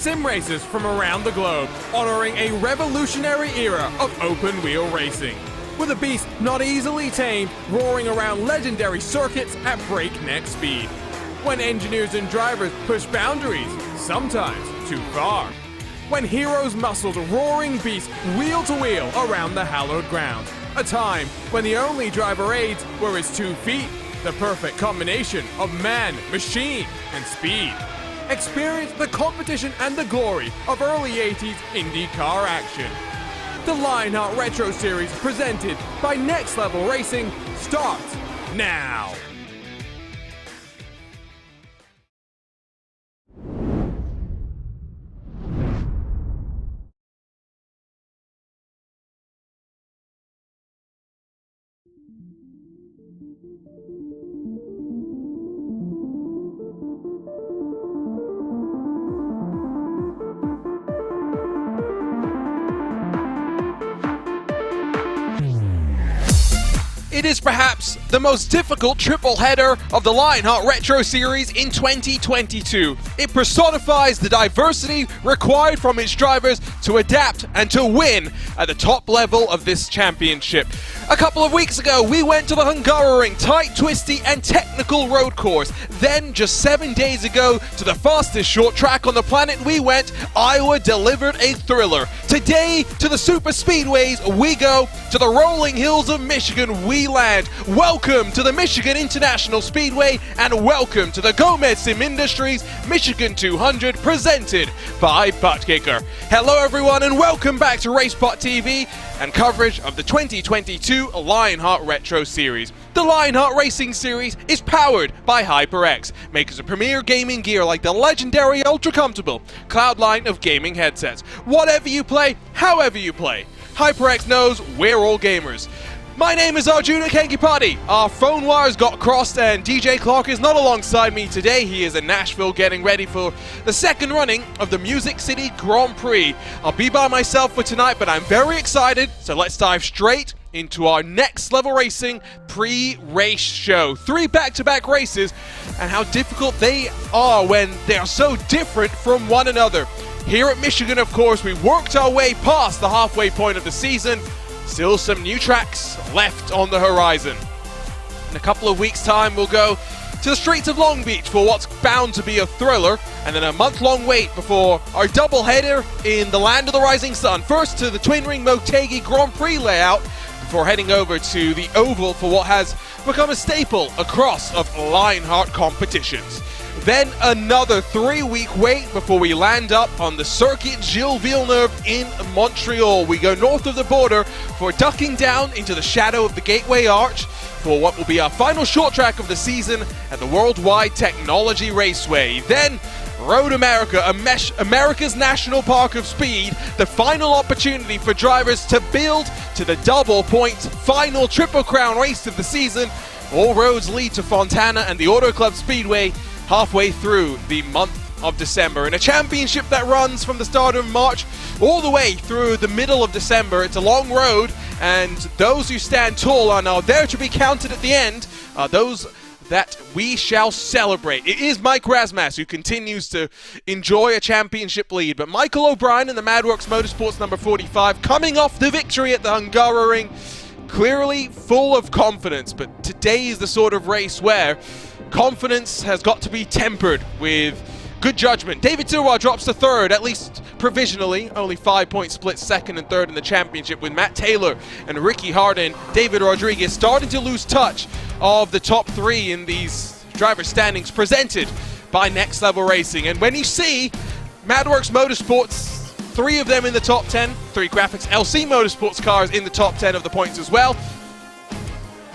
sim racers from around the globe, honoring a revolutionary era of open-wheel racing. With a beast not easily tamed, roaring around legendary circuits at breakneck speed. When engineers and drivers push boundaries, sometimes too far. When heroes muscled roaring beasts wheel to wheel around the hallowed ground. A time when the only driver aids were his 2 feet, the perfect combination of man, machine, and speed. Experience the competition and the glory of early 80s IndyCar action. The Lionheart Retro Series presented by Next Level Racing starts now. It is perhaps the most difficult triple header of the Lionheart Retro Series in 2022. It personifies the diversity required from its drivers to adapt and to win at the top level of this championship. A couple of weeks ago, we went to the Hungaroring tight, twisty, and technical road course. Then, just 7 days ago, to the fastest short track on the planet we went, Iowa delivered a thriller. Today, to the super speedways we go, to the rolling hills of Michigan we land. Welcome to the Michigan International Speedway, and welcome to the Gomez Sim Industries Michigan 200, presented by ButtKicker. Hello everyone, and welcome back to racespottv and coverage of the 2022 Lionheart Retro Series. The Lionheart Racing Series is powered by HyperX, makers of premier gaming gear like the legendary ultra-comfortable Cloud line of gaming headsets. Whatever you play, however you play, HyperX knows we're all gamers. My name is Arjuna Kankipati. Our phone wires got crossed and DJ Clark is not alongside me today. He is in Nashville getting ready for the second running of the Music City Grand Prix. I'll be by myself for tonight, but I'm very excited, so let's dive straight into our Next Level Racing pre-race show. 3 back-to-back races, and how difficult they are when they are so different from one another. Here at Michigan, of course, we worked our way past the halfway point of the season. Still some new tracks left on the horizon. In a couple of weeks' time, we'll go to the streets of Long Beach for what's bound to be a thriller, and then a month-long wait before our doubleheader in the land of the rising sun. First to the Twin Ring Motegi Grand Prix layout, before heading over to the Oval for what has become a staple across of Lionheart competitions. Then another 3-week wait before we land up on the Circuit Gilles Villeneuve in Montreal. We go north of the border for ducking down into the shadow of the Gateway Arch for what will be our final short track of the season at the Worldwide Technology Raceway. Then Road America, America's National Park of Speed, the final opportunity for drivers to build to the double point final Triple Crown race of the season. All roads lead to Fontana and the Auto Club Speedway halfway through the month of December. In a championship that runs from the start of March all the way through the middle of December. It's a long road, and those who stand tall are now there to be counted at the end, those that we shall celebrate. It is Mike Rasmas who continues to enjoy a championship lead, but Michael O'Brien in the Madworks Motorsports number 45, coming off the victory at the Hungaroring, clearly full of confidence. But today is the sort of race where confidence has got to be tempered with good judgment. David Sirois drops to third, at least provisionally. Only 5-point split second and third in the championship, with Matt Taylor and Ricky Hardin. David Rodriguez starting to lose touch of the top 3 in these driver standings presented by Next Level Racing. And when you see Madworks Motorsports, 3 of them in the top 10, 3 Graphics LC Motorsports cars in the top 10 of the points as well,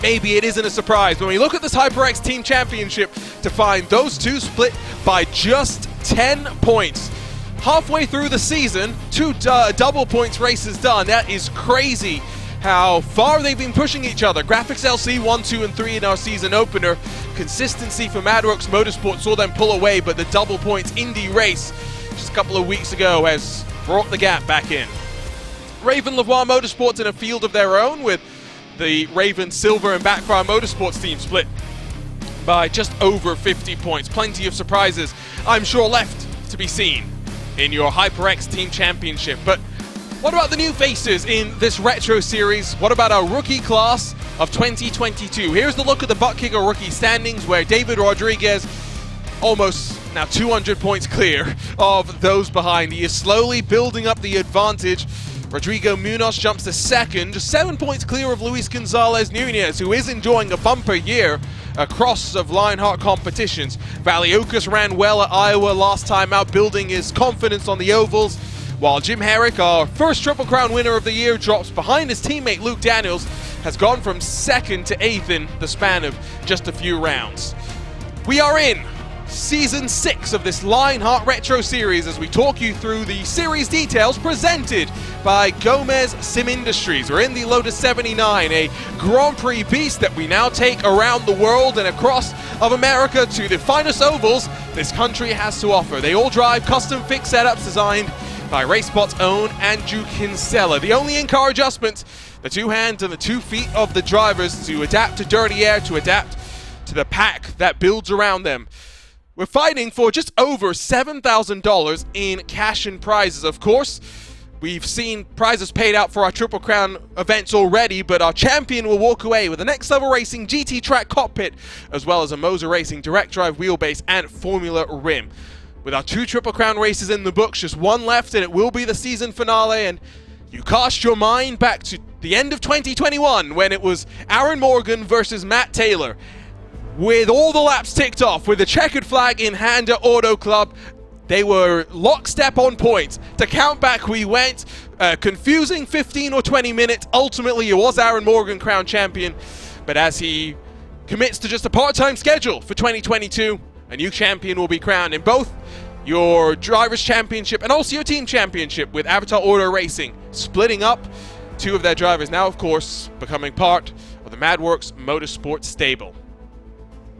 maybe it isn't a surprise when we look at this HyperX Team Championship to find those 2 split by just 10 points. Halfway through the season, 2 double points races done. That is crazy how far they've been pushing each other. Graphics LC 1, 2, and 3 in our season opener. Consistency for Madworks Motorsports saw them pull away, but the double points Indy race just a couple of weeks ago has brought the gap back in. Raven Lavoie Motorsports in a field of their own, with the Raven Silver and Backfire Motorsports team split by just over 50 points. Plenty of surprises, I'm sure, left to be seen in your HyperX Team Championship. But what about the new faces in this Retro Series? What about our rookie class of 2022? Here's the look at the ButtKicker rookie standings, where David Rodriguez almost now 200 points clear of those behind. He is slowly building up the advantage. Rodrigo Munoz jumps to second, just 7 points clear of Luis Gonzalez Nunez, who is enjoying a bumper year across of Lionheart competitions. Valiokas ran well at Iowa last time out, building his confidence on the ovals, while Jim Herrick, our first Triple Crown winner of the year, drops behind his teammate Luke Daniels, has gone from second to eighth in the span of just a few rounds. We are in Season 6 of this Lionheart Retro Series as we talk you through the series details presented by Gomez Sim Industries. We're in the Lotus 79, a Grand Prix beast that we now take around the world and across of America to the finest ovals this country has to offer. They all drive custom fixed setups designed by RaceSpott's own Andrew Kinsella. The only in-car adjustments, the 2 hands and the 2 feet of the drivers to adapt to dirty air, to adapt to the pack that builds around them. We're fighting for just over $7,000 in cash and prizes. Of course, we've seen prizes paid out for our Triple Crown events already, but our champion will walk away with a Next Level Racing GT Track cockpit, as well as a Moser Racing direct drive wheelbase and Formula rim. With our 2 Triple Crown races in the books, just 1 left, and it will be the season finale. And you cast your mind back to the end of 2021, when it was Aaron Morgan versus Matt Taylor. With all the laps ticked off, with the checkered flag in hand at Auto Club, they were lockstep on points. To count back we went, confusing 15 or 20 minutes. Ultimately, it was Aaron Morgan crowned champion, but as he commits to just a part-time schedule for 2022, a new champion will be crowned in both your Drivers' Championship and also your Team Championship, with Avatar Auto Racing splitting up 2 of their drivers, now of course becoming part of the MadWorks Motorsports stable.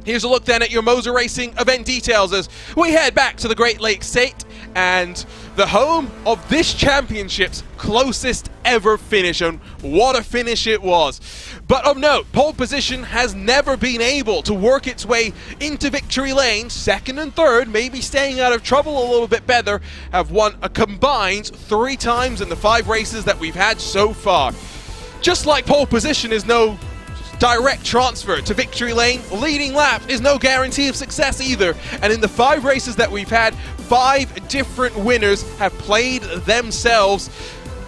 Here's a look then at your Moser Racing event details as we head back to the Great Lakes State and the home of this championship's closest ever finish, and what a finish it was. But of note, pole position has never been able to work its way into victory lane. Second and third, maybe staying out of trouble a little bit better, have won a combined 3 times in the 5 races that we've had so far. Just like pole position is no direct transfer to victory lane, leading lap is no guarantee of success either. And in the 5 races that we've had, 5 different winners have played themselves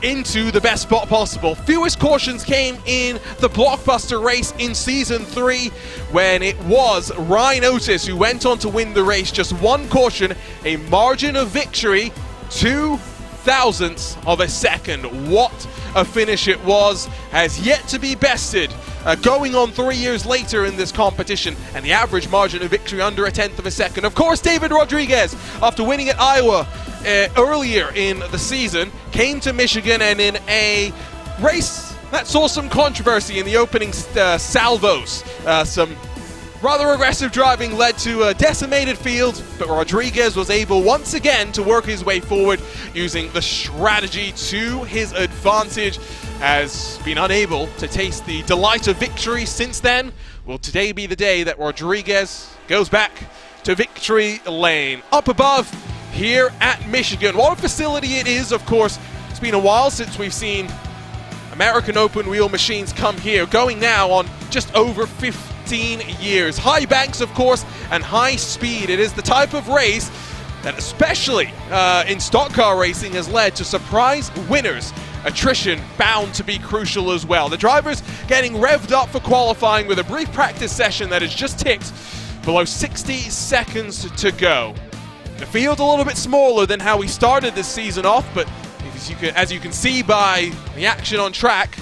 into the best spot possible. Fewest cautions came in the blockbuster race in Season 3, when it was Ryan Otis who went on to win the race. Just 1 caution, a margin of victory, 2 thousandths of a second. What a finish it was, has yet to be bested. Going on 3 years later in this competition, and the average margin of victory under 1/10 of a second. Of course, David Rodriguez, after winning at Iowa earlier in the season, came to Michigan, and in a race that saw some controversy in the opening salvos, some rather aggressive driving led to a decimated field, but Rodriguez was able once again to work his way forward using the strategy to his advantage. Has been unable to taste the delight of victory since then. Will today be the day that Rodriguez goes back to victory lane? Up above here at Michigan, what a facility it is. Of course, it's been a while since we've seen American open wheel machines come here, going now on just over 15 years. High banks, of course, and high speed. It is the type of race that, especially in stock car racing, has led to surprise winners. Attrition bound to be crucial as well. The drivers getting revved up for qualifying with a brief practice session that has just ticked below 60 seconds to go. The field a little bit smaller than how we started this season off, but as you can see by the action on track,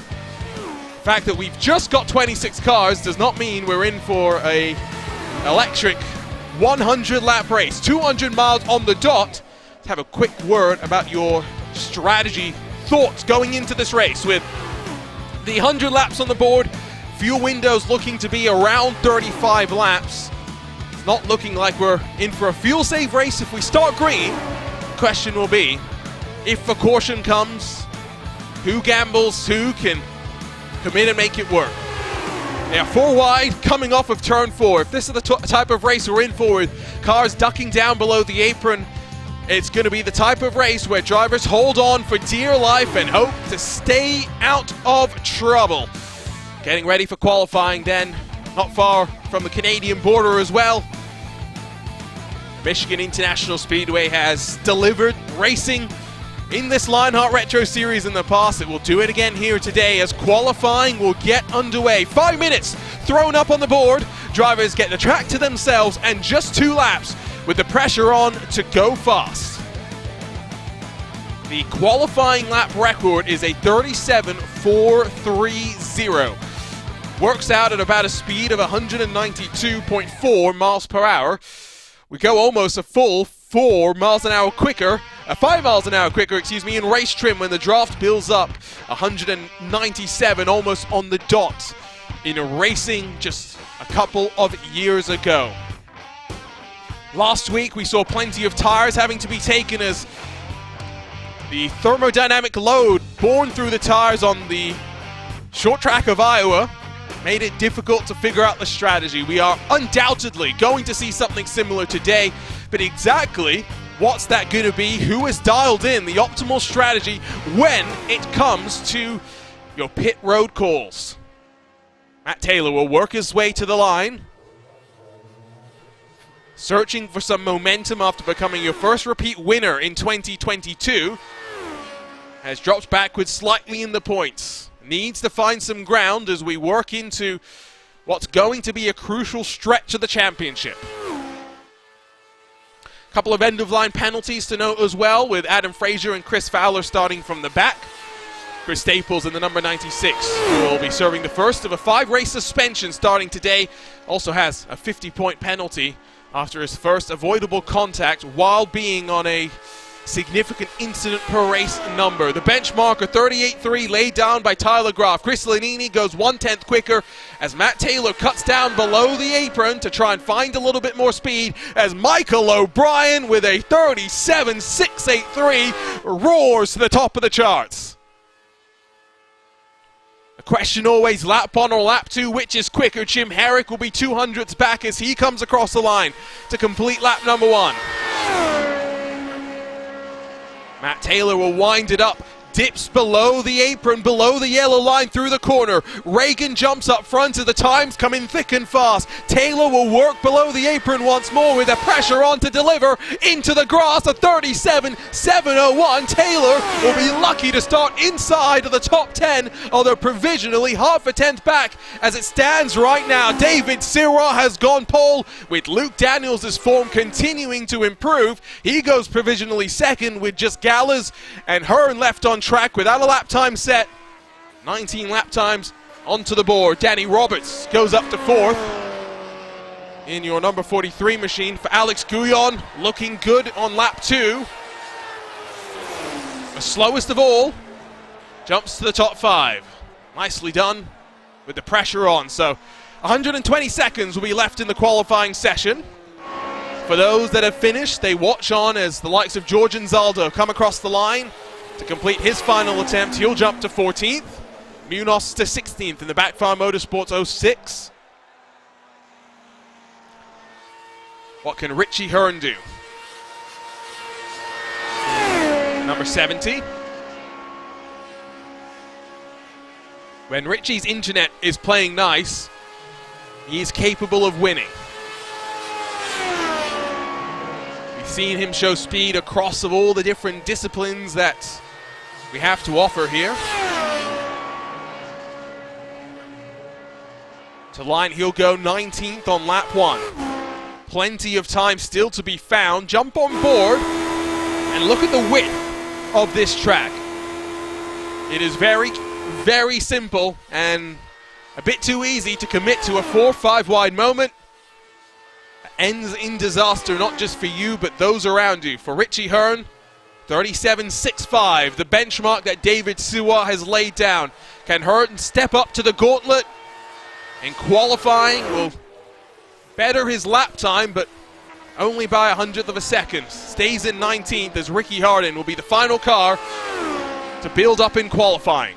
the fact that we've just got 26 cars does not mean we're in for a electric 100 lap race. 200 miles on the dot. Let's have a quick word about your strategy thoughts going into this race. With the 100 laps on the board, fuel windows looking to be around 35 laps. It's not looking like we're in for a fuel save race if we start green. The question will be, if a caution comes, who gambles, who can commit and make it work? Now 4 wide coming off of turn 4. If this is the type of race we're in for, with cars ducking down below the apron, It's going to be the type of race where drivers hold on for dear life and hope to stay out of trouble. Getting ready for qualifying then, not far from the Canadian border as well. Michigan International Speedway has delivered racing in this Lionheart Retro Series in the past. It will do it again here today as qualifying will get underway. 5 minutes thrown up on the board. Drivers get the track to themselves and just 2 laps with the pressure on to go fast. The qualifying lap record is a 37.430. Works out at about a speed of 192.4 miles per hour. We go almost a full 5 miles an hour quicker, in race trim when the draft builds up 197 almost on the dot in racing just a couple of years ago. Last week we saw plenty of tires having to be taken as the thermodynamic load borne through the tires on the short track of Iowa made it difficult to figure out the strategy. We are undoubtedly going to see something similar today, but exactly what's that going to be? Who has dialed in the optimal strategy when it comes to your pit road calls? Matt Taylor will work his way to the line, searching for some momentum after becoming your first repeat winner in 2022. Has dropped backwards slightly in the points. Needs to find some ground as we work into what's going to be a crucial stretch of the championship. A couple of end-of-line penalties to note as well, with Adam Fraser and Chris Fowler starting from the back. Chris Staples in the number 96 will be serving the first of a 5-race suspension starting today. Also has a 50-point penalty after his first avoidable contact while being on a significant incident per race number. The benchmark of 38.3 laid down by Tyler Graf. Chris Lanini goes 1/10 quicker as Matt Taylor cuts down below the apron to try and find a little bit more speed as Michael O'Brien with a 37.683 roars to the top of the charts. The question always, lap 1 or lap 2, which is quicker? Jim Herrick will be 200ths back as he comes across the line to complete lap number 1. Matt Taylor will wind it up, dips below the apron, below the yellow line through the corner. Reagan jumps up front as the times come in thick and fast. Taylor will work below the apron once more with the pressure on to deliver into the grass. A 37.701. Taylor will be lucky to start inside of the top 10, although provisionally half a tenth back as it stands right now. David Sirwa has gone pole with Luke Daniels' form continuing to improve. He goes provisionally second with just Gallers and Hearn left on track without a lap time set. 19 lap times onto the board. Danny Roberts goes up to 4th in your number 43 machine for Alex Guyon, looking good on lap 2. The slowest of all jumps to the top 5. Nicely done with the pressure on. So 120 seconds will be left in the qualifying session. For those that have finished, they watch on as the likes of George Zaldo come across the line to complete his final attempt. He'll jump to 14th. Munoz to 16th in the Backfire Motorsports 06. What can Richie Hearn do? Number 70. When Richie's internet is playing nice, he is capable of winning. We've seen him show speed across of all the different disciplines that we have to offer here. To line, he'll go 19th on lap 1. Plenty of time still to be found. Jump on board and look at the width of this track. It is very, very simple and a bit too easy to commit to a 4-5 wide moment. Ends in disaster, not just for you, but those around you. For Richie Hearn, 37.65, the benchmark that David Siwa has laid down. Can Hearn step up to the gauntlet? In qualifying, will better his lap time, but only by 100th of a second. Stays in 19th as Ricky Hardin will be the final car to build up in qualifying.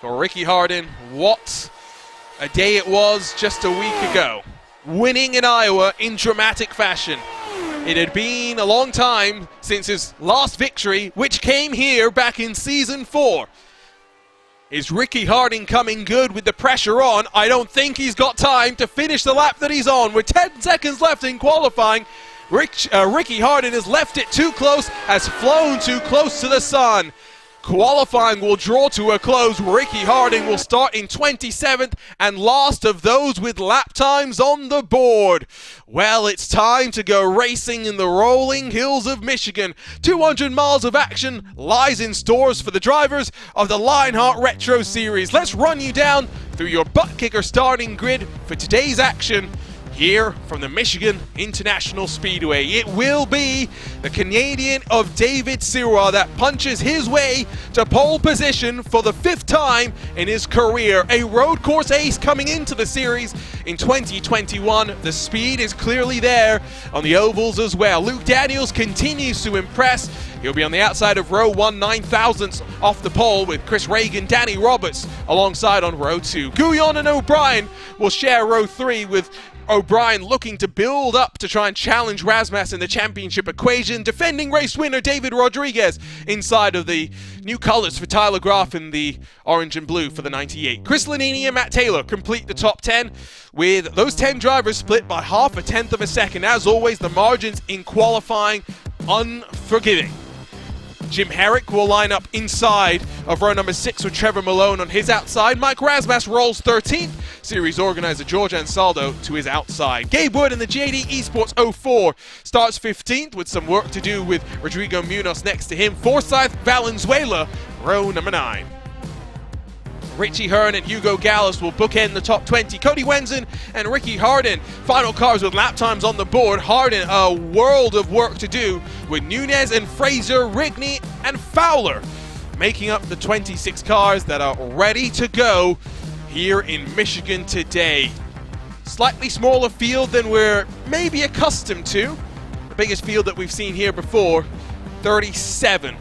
For Ricky Hardin, what a day it was just a week ago. winning in Iowa in dramatic fashion. It had been a long time since his last victory, which came here back in Season 4. Is Ricky Harding coming good with the pressure on? I don't think he's got time to finish the lap that he's on. With 10 seconds left in qualifying, Ricky Harding has left it too close, has flown too close to the sun. Qualifying will draw to a close. Ricky Harding will start in 27th and last of those with lap times on the board. Well, it's time to go racing in the rolling hills of Michigan. 200 miles of action lies in stores for the drivers of the Lionheart Retro Series. Let's run you down through your ButtKicker starting grid for today's action here from the Michigan International Speedway. It will be the Canadian of David Sirois that punches his way to pole position for the 5th time in his career. A road course ace coming into the series in 2021. The speed is clearly there on the ovals as well. Luke Daniels continues to impress. He'll be on the outside of row 1, 9,000ths off the pole with Chris Reagan, Danny Roberts alongside on row 2. Guyon and O'Brien will share row 3 with O'Brien looking to build up to try and challenge Razmas in the championship equation. Defending race winner David Rodriguez inside of the new colors for Tyler Groff in the orange and blue for the 98. Chris Lanini and Matt Taylor complete the top 10 with those 10 drivers split by 0.5 of a second. As always, the margins in qualifying unforgiving. Jim Herrick will line up inside of row number 6 with Trevor Malone on his outside. Mike Razmas rolls 13th. Series organizer George Ansaldo to his outside. Gabe Wood in the JD Esports 04 starts 15th with some work to do with Rodrigo Munoz next to him. Forsyth Valenzuela, row number 9. Richie Hearn and Hugo Gallis will bookend the top 20. Cody Wenzen and Ricky Harding, final cars with lap times on the board. Harding, a world of work to do with Nunez and Fraser, Rigney and Fowler making up the 26 cars that are ready to go here in Michigan today. Slightly smaller field than we're maybe accustomed to. The biggest field that we've seen here before, 37.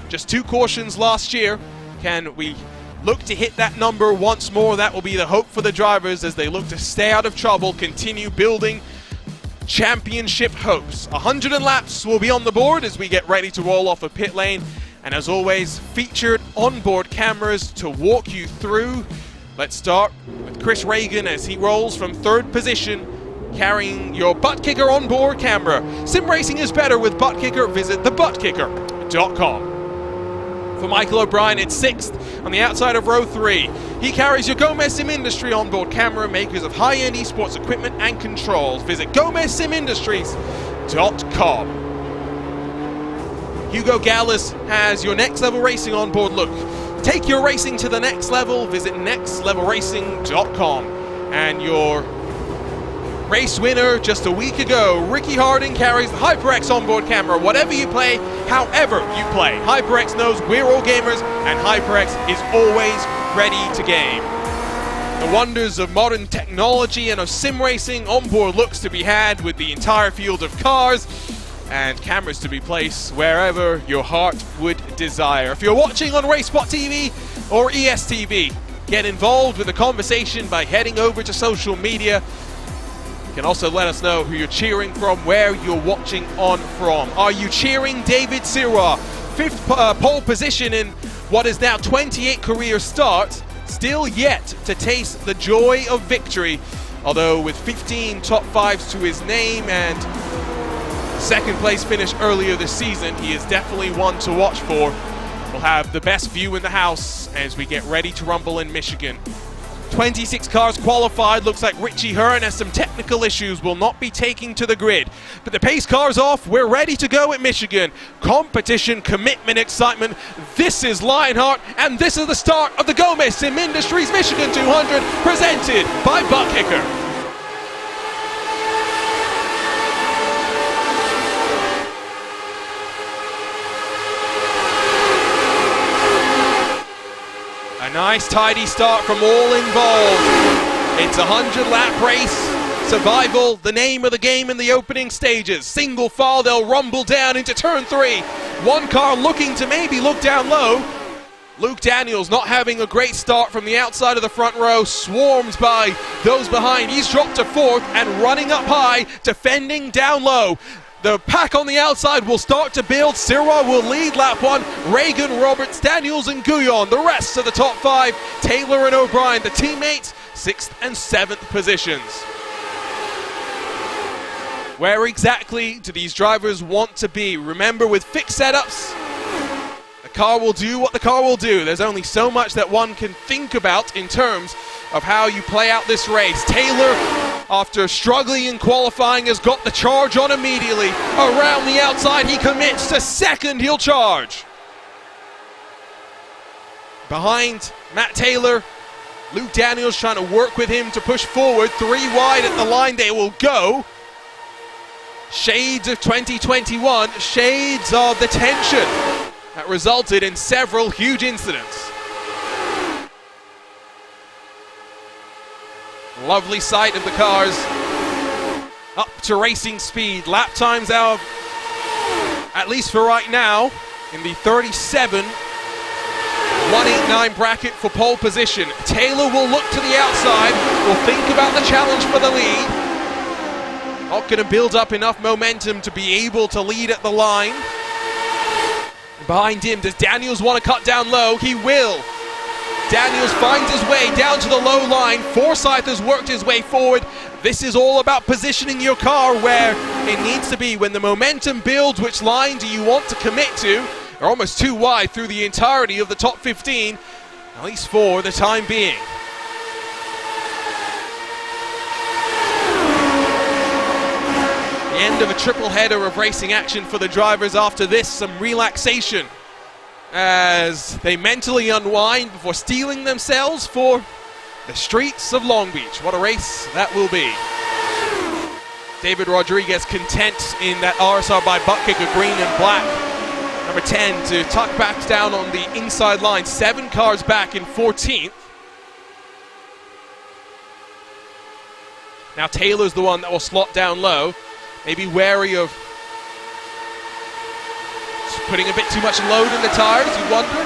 Just 2 cautions last year. Can we look to hit that number once more? That will be the hope for the drivers as they look to stay out of trouble, continue building championship hopes. 100 laps will be on the board as we get ready to roll off a pit lane. And as always, featured onboard cameras to walk you through. Let's start with Chris Reagan as he rolls from 3rd position, carrying your ButtKicker onboard camera. Sim racing is better with ButtKicker. Visit thebutkicker.com. For Michael O'Brien, it's 6th on the outside of row 3. He carries your Gomez Sim Industry onboard camera, makers of high-end esports equipment and controls. Visit gomezsimindustries.com. Hugo Gallis has your Next Level Racing onboard look. Take your racing to the next level. Visit nextlevelracing.com. And your race winner just a week ago, Ricky Harding, carries the HyperX onboard camera. Whatever you play, however you play, HyperX knows we're all gamers, and HyperX is always ready to game. The wonders of modern technology and of sim racing, onboard looks to be had with the entire field of cars, and cameras to be placed wherever your heart would desire. If you're watching on racespottv or ESTV, get involved with the conversation by heading over to social media. You can also let us know who you're cheering from, where you're watching on from. Are you cheering David Sirois? 5th pole position in what is now 28 career starts, still yet to taste the joy of victory, although with 15 top 5s to his name and 2nd place finish earlier this season, he is definitely one to watch for. We'll have the best view in the house as we get ready to rumble in Michigan. 26 cars qualified. Looks like Richie Hearn has some technical issues, will not be taking to the grid. But the pace car's off. We're ready to go at Michigan. Competition, commitment, excitement. This is Lionheart, and this is the start of the Gomez Sim Industries Michigan 200, presented by ButtKicker. A nice tidy start from all involved. It's a 100-lap race. Survival, the name of the game in the opening stages. Single file, they'll rumble down into turn 3. One car looking to maybe look down low. Luke Daniels not having a great start from the outside of the front row, swarmed by those behind. He's dropped to 4th and running up high, defending down low. The pack on the outside will start to build. Sirwa will lead lap 1. Reagan, Roberts, Daniels and Guyon, the rest of the top 5. Taylor and O'Brien, the teammates, 6th and 7th positions. Where exactly do these drivers want to be? Remember, with fixed setups, the car will do what the car will do. There's only so much that one can think about in terms of how you play out this race. Taylor, after struggling in qualifying, has got the charge on immediately. Around the outside, he commits to 2nd, he'll charge. Behind Matt Taylor, Luke Daniels trying to work with him to push forward. 3 wide at the line they will go. Shades of 2021, shades of the tension that resulted in several huge incidents. Lovely sight of the cars up to racing speed. Lap times out, at least for right now, in the 37.189 bracket for pole position. Taylor will look to the outside, will think about the challenge for the lead. Not going to build up enough momentum to be able to lead at the line. Behind him, does Daniels want to cut down low? He will. Daniels finds his way down to the low line. Forsyth has worked his way forward. This is all about positioning your car where it needs to be. When the momentum builds, which line do you want to commit to? They're almost 2 wide through the entirety of the top 15, at least for the time being. The end of a triple header of racing action for the drivers. After this, some relaxation as they mentally unwind before steeling themselves for the streets of Long Beach. What a race that will be. David Rodriguez content in that RSR by ButtKicker green and black. Number 10 to tuck back down on the inside line. 7 cars back in 14th. Now Taylor's the one that will slot down low. Maybe wary of putting a bit too much load in the tires, you wonder.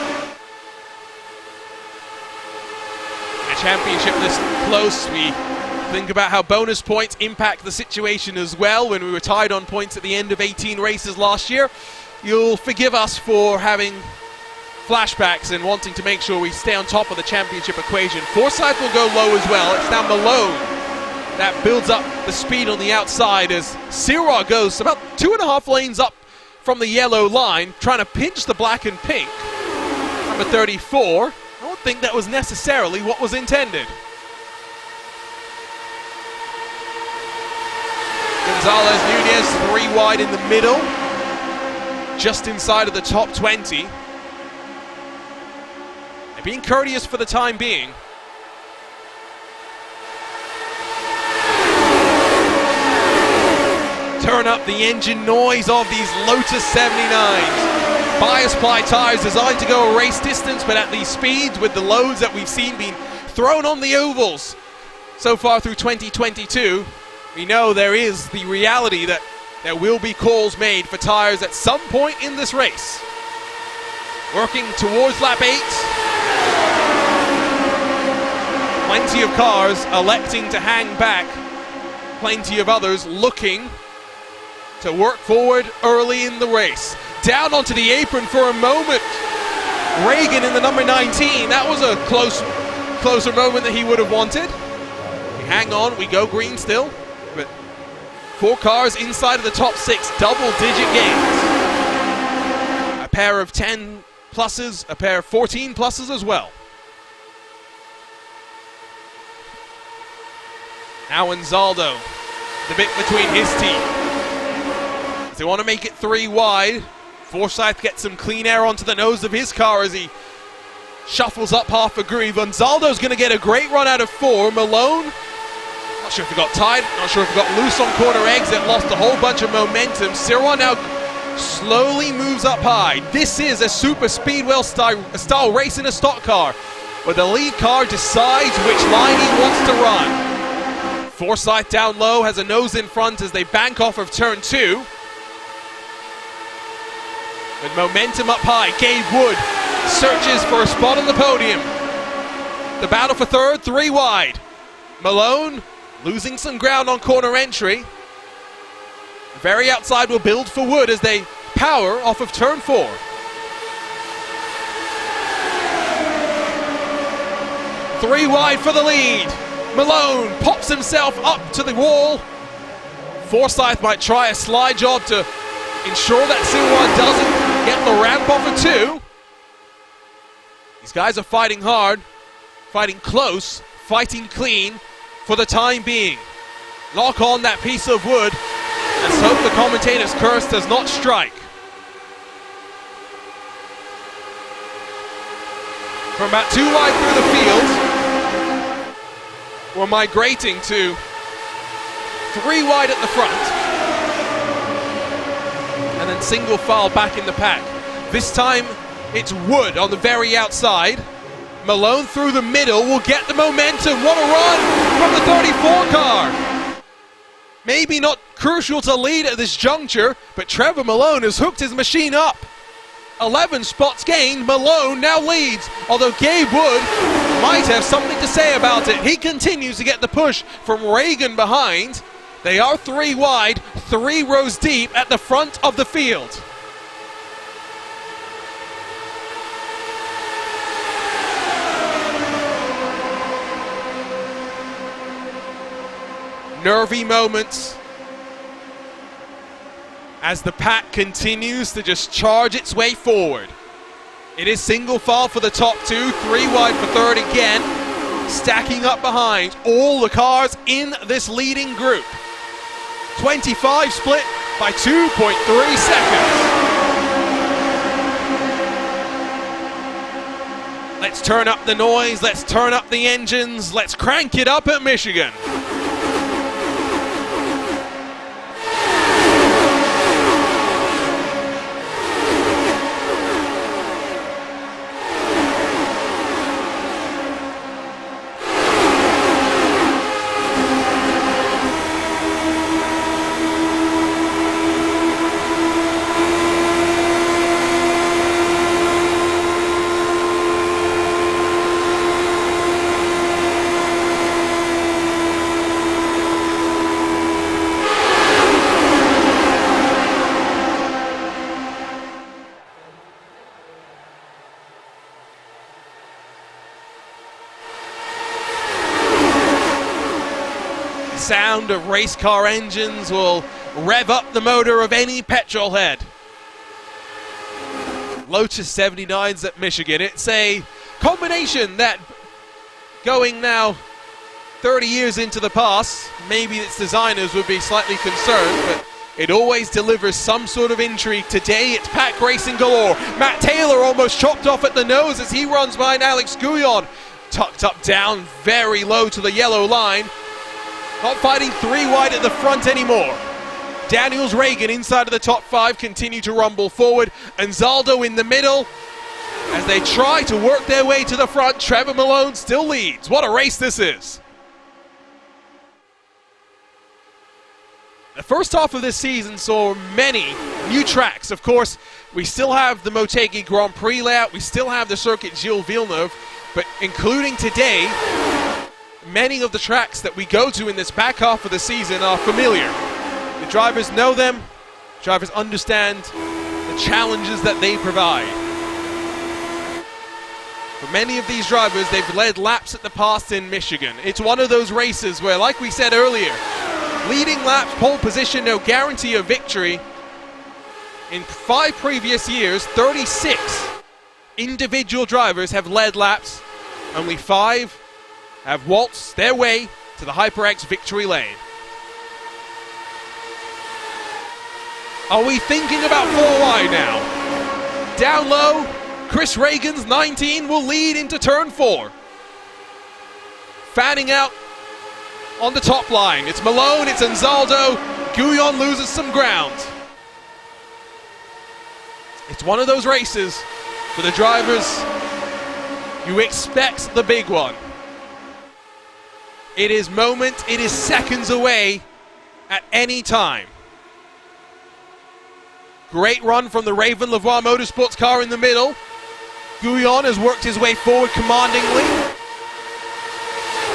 A championship this close, we think about how bonus points impact the situation as well. When we were tied on points at the end of 18 races last year, you'll forgive us for having flashbacks and wanting to make sure we stay on top of the championship equation. Forsyth will go low as well. It's now Malone that builds up the speed on the outside as Sirwa goes about 2.5 lanes up from the yellow line, trying to pinch the black and pink. Number 34. I don't think that was necessarily what was intended. Gonzalez Nunez 3 wide in the middle, just inside of the top 20. They're being courteous for the time being. Turn up the engine noise of these Lotus 79s. Bias ply tires designed to go a race distance, but at these speeds with the loads that we've seen being thrown on the ovals so far through 2022, we know there is the reality that there will be calls made for tires at some point in this race. Working towards lap 8. Plenty of cars electing to hang back. Plenty of others looking to work forward early in the race. Down onto the apron for a moment. Reagan in the number 19. That was a closer moment that he would have wanted. We hang on, we go green still. But 4 cars inside of the top 6, double-digit gains. A pair of 10 pluses, a pair of 14 pluses as well. Now Anzaldo, the bit between his teeth. They want to make it 3 wide. Forsyth gets some clean air onto the nose of his car as he shuffles up half a groove. Anzaldo's going to get a great run out of 4. Malone, not sure if he got tied, not sure if he got loose on corner exit, lost a whole bunch of momentum. Sirwa now slowly moves up high. This is a super speedwell style race in a stock car, where the lead car decides which line he wants to run. Forsyth down low has a nose in front as they bank off of turn 2. With momentum up high, Gabe Wood searches for a spot on the podium. The battle for third, 3 wide. Malone losing some ground on corner entry. The very outside will build for Wood as they power off of turn 4. Three wide for the lead. Malone pops himself up to the wall. Forsyth might try a slide job to ensure that Silwan doesn't get the ramp off of 2. These guys are fighting hard, fighting close, fighting clean for the time being. Lock on that piece of wood. Let's hope the commentator's curse does not strike. From about 2 wide through the field, we're migrating to 3 wide at the front. And then single file back in the pack. This time, it's Wood on the very outside. Malone through the middle will get the momentum. What a run from the 34 car. Maybe not crucial to lead at this juncture, but Trevor Malone has hooked his machine up. 11 spots gained, Malone now leads, although Gabe Wood might have something to say about it. He continues to get the push from Reagan behind. They are 3 wide, 3 rows deep at the front of the field. Nervy moments as the pack continues to just charge its way forward. It is single file for the top 2, 3 wide for third again, stacking up behind all the cars in this leading group. 25 split by 2.3 seconds. Let's turn up the noise, let's turn up the engines, let's crank it up at Michigan. Sound of race car engines will rev up the motor of any petrol head. Lotus 79s at Michigan. It's a combination that, going now 30 years into the past, maybe its designers would be slightly concerned, but it always delivers some sort of intrigue. Today it's pack racing galore. Matt Taylor almost chopped off at the nose as he runs behind Alex Guyon. Tucked up down very low to the yellow line. Not fighting 3 wide at the front anymore. Daniels Reagan inside of the top 5 continue to rumble forward. And Zaldo in the middle as they try to work their way to the front. Trevor Malone still leads. What a race this is. The first half of this season saw many new tracks. Of course, we still have the Motegi Grand Prix layout. We still have the circuit Gilles Villeneuve. But including today, many of the tracks that we go to in this back half of the season are familiar. The drivers know them, drivers understand the challenges that they provide. For many of these drivers, they've led laps at the past in Michigan. It's one of those races where, like we said earlier, leading laps, pole position, no guarantee of victory. In 5 previous years, 36 individual drivers have led laps. Only 5 have waltzed their way to the HyperX victory lane. Are we thinking about 4 wide now? Down low, Chris Reagan's 19 will lead into turn 4. Fanning out on the top line. It's Malone, it's Anzaldo. Guyon loses some ground. It's one of those races for the drivers. You expect the big one. It is it is seconds away at any time. Great run from the Raven Lavoie Motorsports car in the middle. Guyon has worked his way forward commandingly.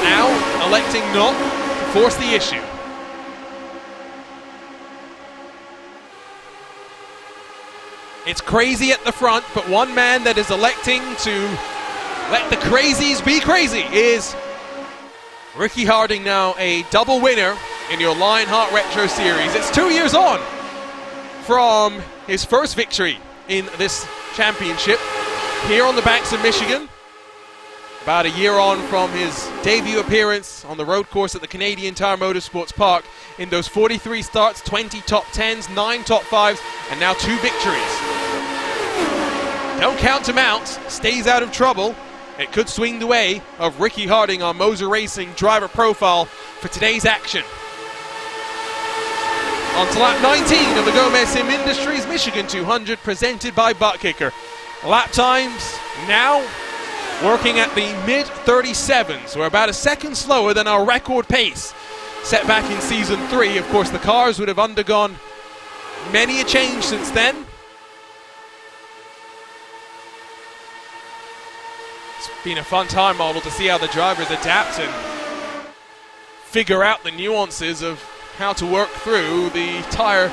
Now electing not to force the issue. It's crazy at the front, but one man that is electing to let the crazies be crazy is Ricky Harding, now a double winner in your Lionheart Retro Series. It's 2 years on from his first victory in this championship here on the banks of Michigan. About a year on from his debut appearance on the road course at the Canadian Tire Motorsports Park. In those 43 starts, 20 top 10s, 9 top 5s, and now 2 victories. Don't count him out, stays out of trouble. It could swing the way of Ricky Harding on Moser Racing driver profile for today's action. On to lap 19 of the Gomez Sim Industries Michigan 200 presented by ButtKicker. Lap times now working at the mid-37s. We're about a second slower than our record pace set back in Season 3. Of course, the cars would have undergone many a change since then. It's been a fun time model to see how the drivers adapt and figure out the nuances of how to work through the tire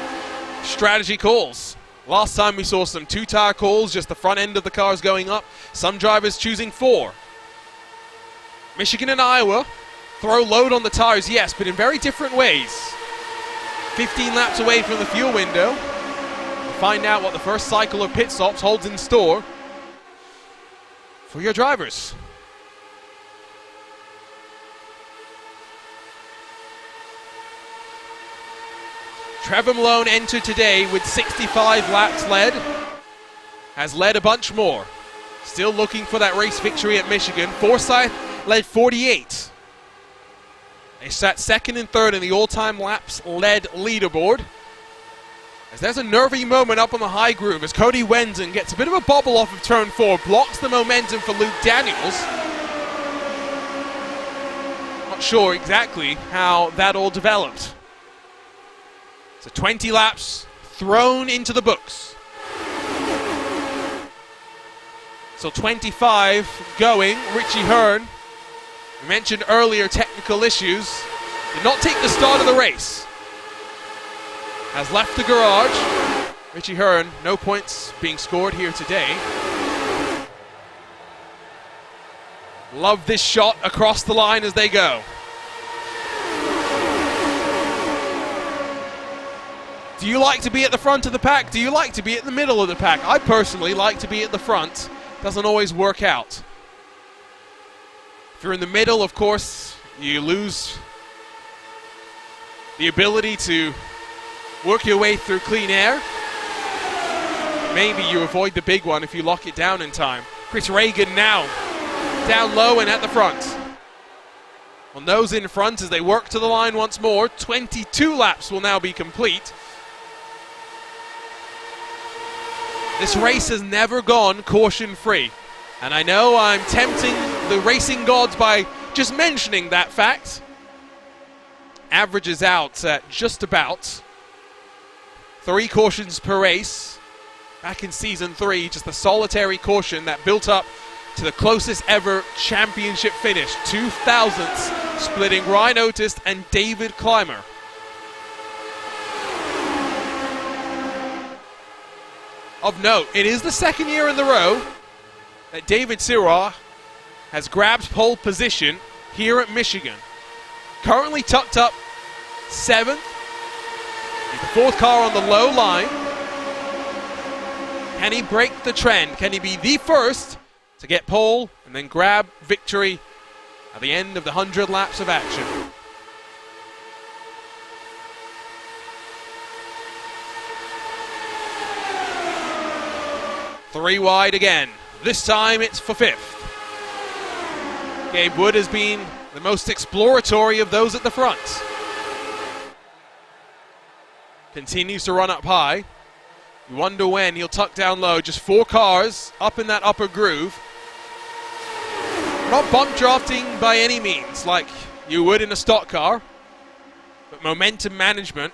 strategy calls. Last time we saw some 2-tire calls, just the front end of the cars going up. Some drivers choosing 4. Michigan and Iowa throw load on the tires, yes, but in very different ways. 15 laps away from the fuel window. We'll find out what the first cycle of pit stops holds in store for your drivers. Trevor Malone entered today with 65 laps led. Has led a bunch more. Still looking for that race victory at Michigan. Forsyth led 48. They sat second and third in the all-time laps led leaderboard. As there's a nervy moment up on the high groove as Cody Wenzen gets a bit of a bobble off of turn 4. Blocks the momentum for Luke Daniels. Not sure exactly how that all developed. So 20 laps thrown into the books. So 25 going. Richie Hearn, we mentioned earlier technical issues, did not take the start of the race. Has left the garage. Richie Hearn, no points being scored here today. Love this shot across the line as they go. Do you like to be at the front of the pack? Do you like to be at the middle of the pack? I personally like to be at the front. Doesn't always work out. If you're in the middle, of course, you lose the ability to work your way through clean air. Maybe you avoid the big one if you lock it down in time. Chris Reagan now down low and at the front. On those in front as they work to the line once more. 22 laps will now be complete. This race has never gone caution-free. And I know I'm tempting the racing gods by just mentioning that fact. Averages out at just about 3 cautions per race. Back in Season 3, just a solitary caution that built up to the closest ever championship finish. 2000s, splitting Ryan Otis and David Clymer. Of note, it is the second year in the row that David Sirah has grabbed pole position here at Michigan. Currently tucked up 7th. He's the 4th car on the low line. Can he break the trend? Can he be the first to get pole and then grab victory at the end of the 100 laps of action? Three wide again. This time it's for 5th. Gabe Wood has been the most exploratory of those at the front. Continues to run up high. You wonder when he'll tuck down low. Just 4 cars up in that upper groove. Not bump drafting by any means like you would in a stock car, but momentum management.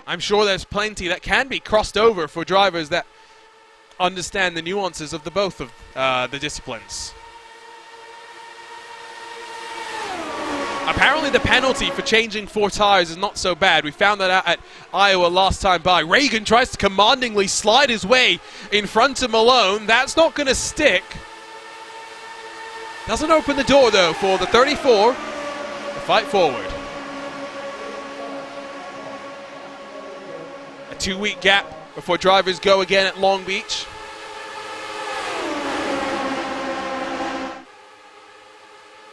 I'm sure there's plenty that can be crossed over for drivers that understand the nuances of the both of the disciplines. Apparently the penalty for changing 4 tires is not so bad. We found that out at Iowa last time by. Reagan tries to commandingly slide his way in front of Malone. That's not going to stick. Doesn't open the door, though, for the 34 to fight forward. A 2-week gap before drivers go again at Long Beach.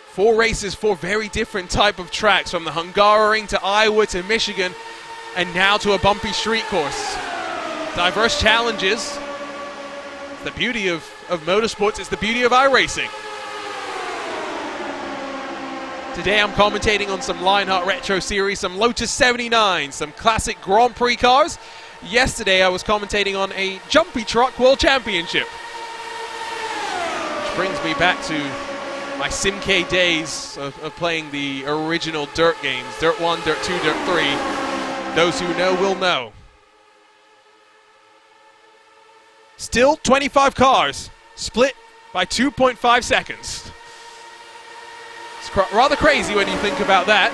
Four races, 4 very different type of tracks, from the Hungaroring to Iowa to Michigan, and now to a bumpy street course. Diverse challenges. It's the beauty of motorsports. It's the beauty of iRacing. Today I'm commentating on some Lionheart Retro Series, some Lotus 79, some classic Grand Prix cars. Yesterday I was commentating on a Jumpy Truck World Championship. Which brings me back to my SimK days of playing the original Dirt games. Dirt 1, Dirt 2, Dirt 3. Those who know will know. Still 25 cars, split by 2.5 seconds. It's rather crazy when you think about that.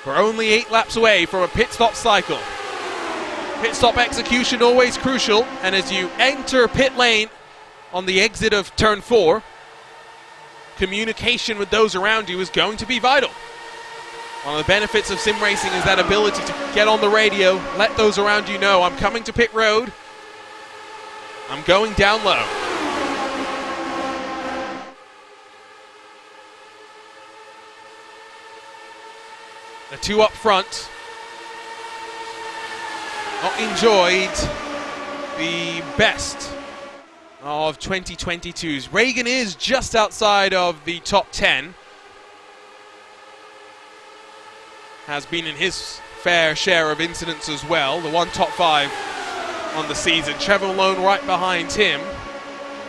We're only 8 laps away from a pit stop cycle. Pit stop execution always crucial, and as you enter pit lane on the exit of turn 4, communication with those around you is going to be vital. One of the benefits of sim racing is that ability to get on the radio, let those around you know, I'm coming to pit road, I'm going down low. The 2 up front not enjoyed the best of 2022's. Reagan is just outside of the top 10. Has been in his fair share of incidents as well. The 1 top 5 on the season. Trevor Malone right behind him.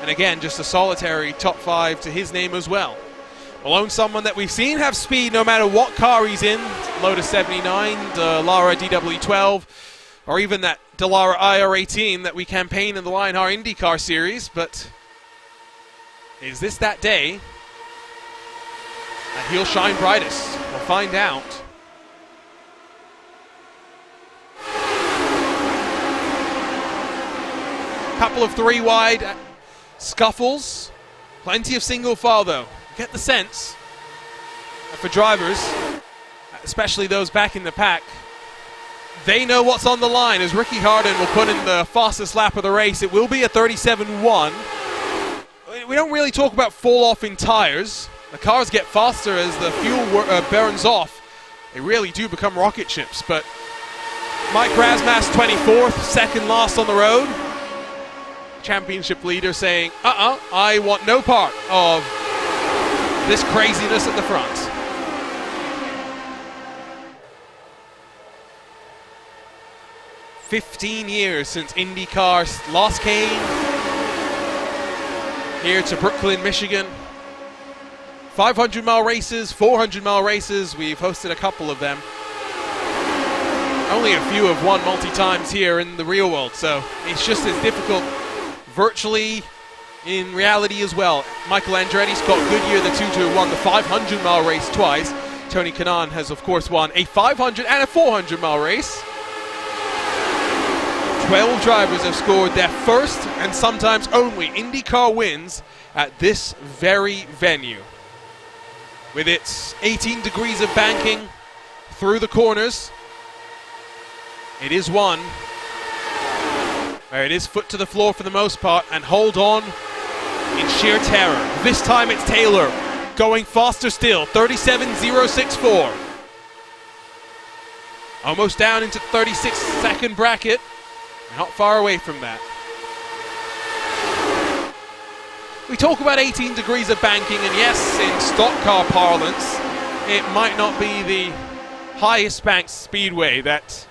And again, just a solitary top 5 to his name as well. Malone, someone that we've seen have speed no matter what car he's in. Lotus 79, Lara DW12, or even that Dallara IR18 that we campaign in the Lionheart IndyCar series. But is this that day that he'll shine brightest? We'll find out. Couple of 3 wide scuffles. Plenty of single file though. Get the sense for drivers, especially those back in the pack, they know what's on the line as Ricky Harden will put in the fastest lap of the race. It will be a 37.1. We don't really talk about fall off in tires. The cars get faster as the fuel burns off. They really do become rocket ships. But Mike Razmas 24th, second last on the road. Championship leader saying, I want no part of this craziness at the front. "15 years since IndyCar last came here to Brooklyn, Michigan. 500-mile races, 400-mile races. We've hosted a couple of them. Only a few have won multi-times here in the real world, so it's just as difficult virtually in reality as well. Michael Andretti, Scott Goodyear, the 2 to have won the 500-mile race twice. Tony Kanaan has, of course, won a 500 and a 400-mile race. 12 drivers have scored their first and sometimes only IndyCar wins at this very venue. With its 18 degrees of banking through the corners, it is one where it is foot to the floor for the most part, and hold on in sheer terror. This time it's Taylor going faster still, 37.064. Almost down into 36-second bracket, not far away from that. We talk about 18 degrees of banking, and yes, in stock car parlance, it might not be the highest banked speedway that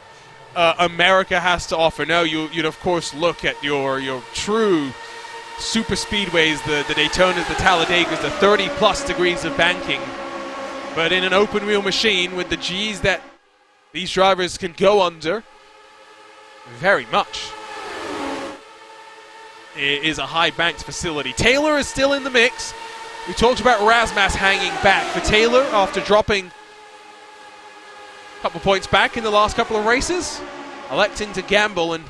America has to offer. No, you'd of course look at your true super speedways, the Daytonas, the Talladegas, the 30+ degrees of banking. But in an open wheel machine with the G's that these drivers can go under, very much is a high-banked facility. Taylor is still in the mix. We talked about Rasmus hanging back. For Taylor, after dropping a couple points back in the last couple of races, electing to gamble and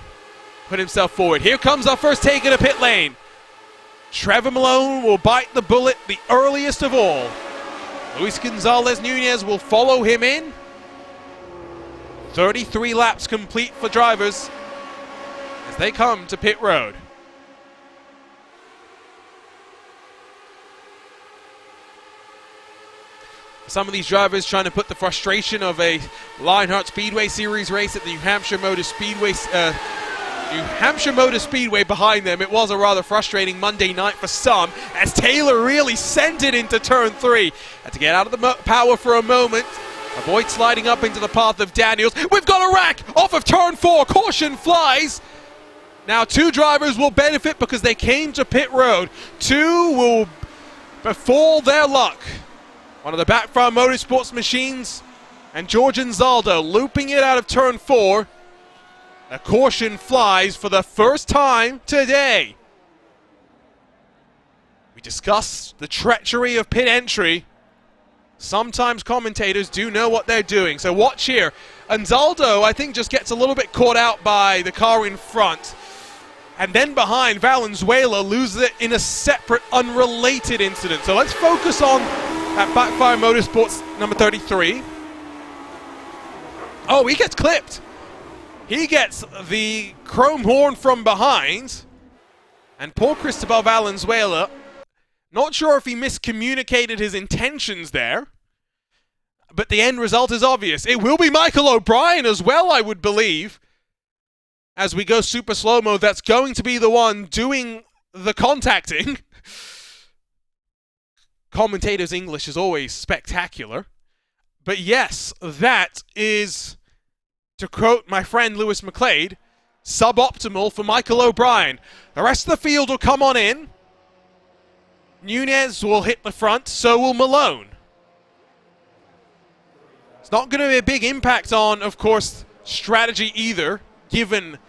put himself forward. Here comes our first take at a pit lane. Trevor Malone will bite the bullet the earliest of all. Luis Gonzalez Nunez will follow him in. 33 laps complete for drivers as they come to pit road. Some of these drivers trying to put the frustration of a Lionheart Speedway Series race at the New Hampshire Motor Speedway behind them. It was a rather frustrating Monday night for some, as Taylor really sent it into turn 3. Had to get out of the power for a moment, avoid sliding up into the path of Daniels. We've got a wreck off of turn 4. Caution flies. Now 2 drivers will benefit because they came to pit road. 2 will befall their luck. One of the Backfire Motorsports machines and George Anzaldo looping it out of turn 4. A caution flies for the first time today. We discussed the treachery of pit entry. Sometimes commentators do know what they're doing. So watch here. Anzaldo, I think, just gets a little bit caught out by the car in front. And then behind, Valenzuela loses it in a separate, unrelated incident. So let's focus on at Backfire Motorsports number 33. Oh, he gets clipped. He gets the chrome horn from behind. And poor Cristobal Valenzuela, not sure if he miscommunicated his intentions there, but the end result is obvious. It will be Michael O'Brien as well, I would believe. As we go super slow-mo, that's going to be the one doing the contacting. Commentators' English is always spectacular. But yes, that is, to quote my friend Lewis McLeod, suboptimal for Michael O'Brien. The rest of the field will come on in. Nunez will hit the front, so will Malone. It's not going to be a big impact on, of course, strategy either, given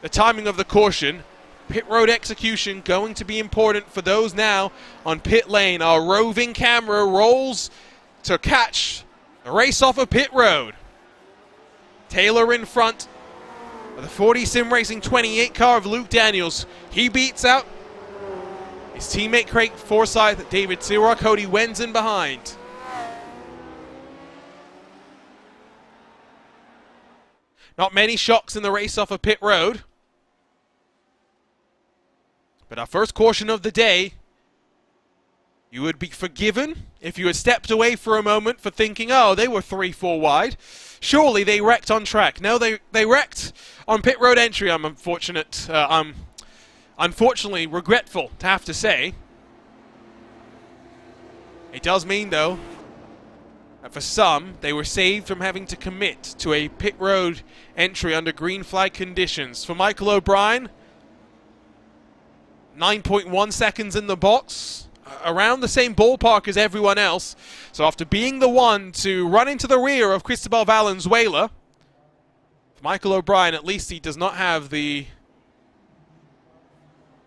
the timing of the caution. Pit road execution going to be important for those now on pit lane. Our roving camera rolls to catch the race off of pit road. Taylor in front of the 40 Sim Racing 28 car of Luke Daniels. He beats out his teammate Craig Forsyth, David Sirrock, Cody Wenzen behind. Not many shocks in the race off of pit road. But our first caution of the day, you would be forgiven if you had stepped away for a moment for thinking, oh, they were 3-4 wide. Surely they wrecked on track. No, they wrecked on pit road entry. I'm unfortunately regretful to have to say. It does mean, though, that for some, they were saved from having to commit to a pit road entry under green flag conditions. For Michael O'Brien, 9.1 seconds in the box, around the same ballpark as everyone else. So after being the one to run into the rear of Cristobal Valenzuela, Michael O'Brien, at least he does not have the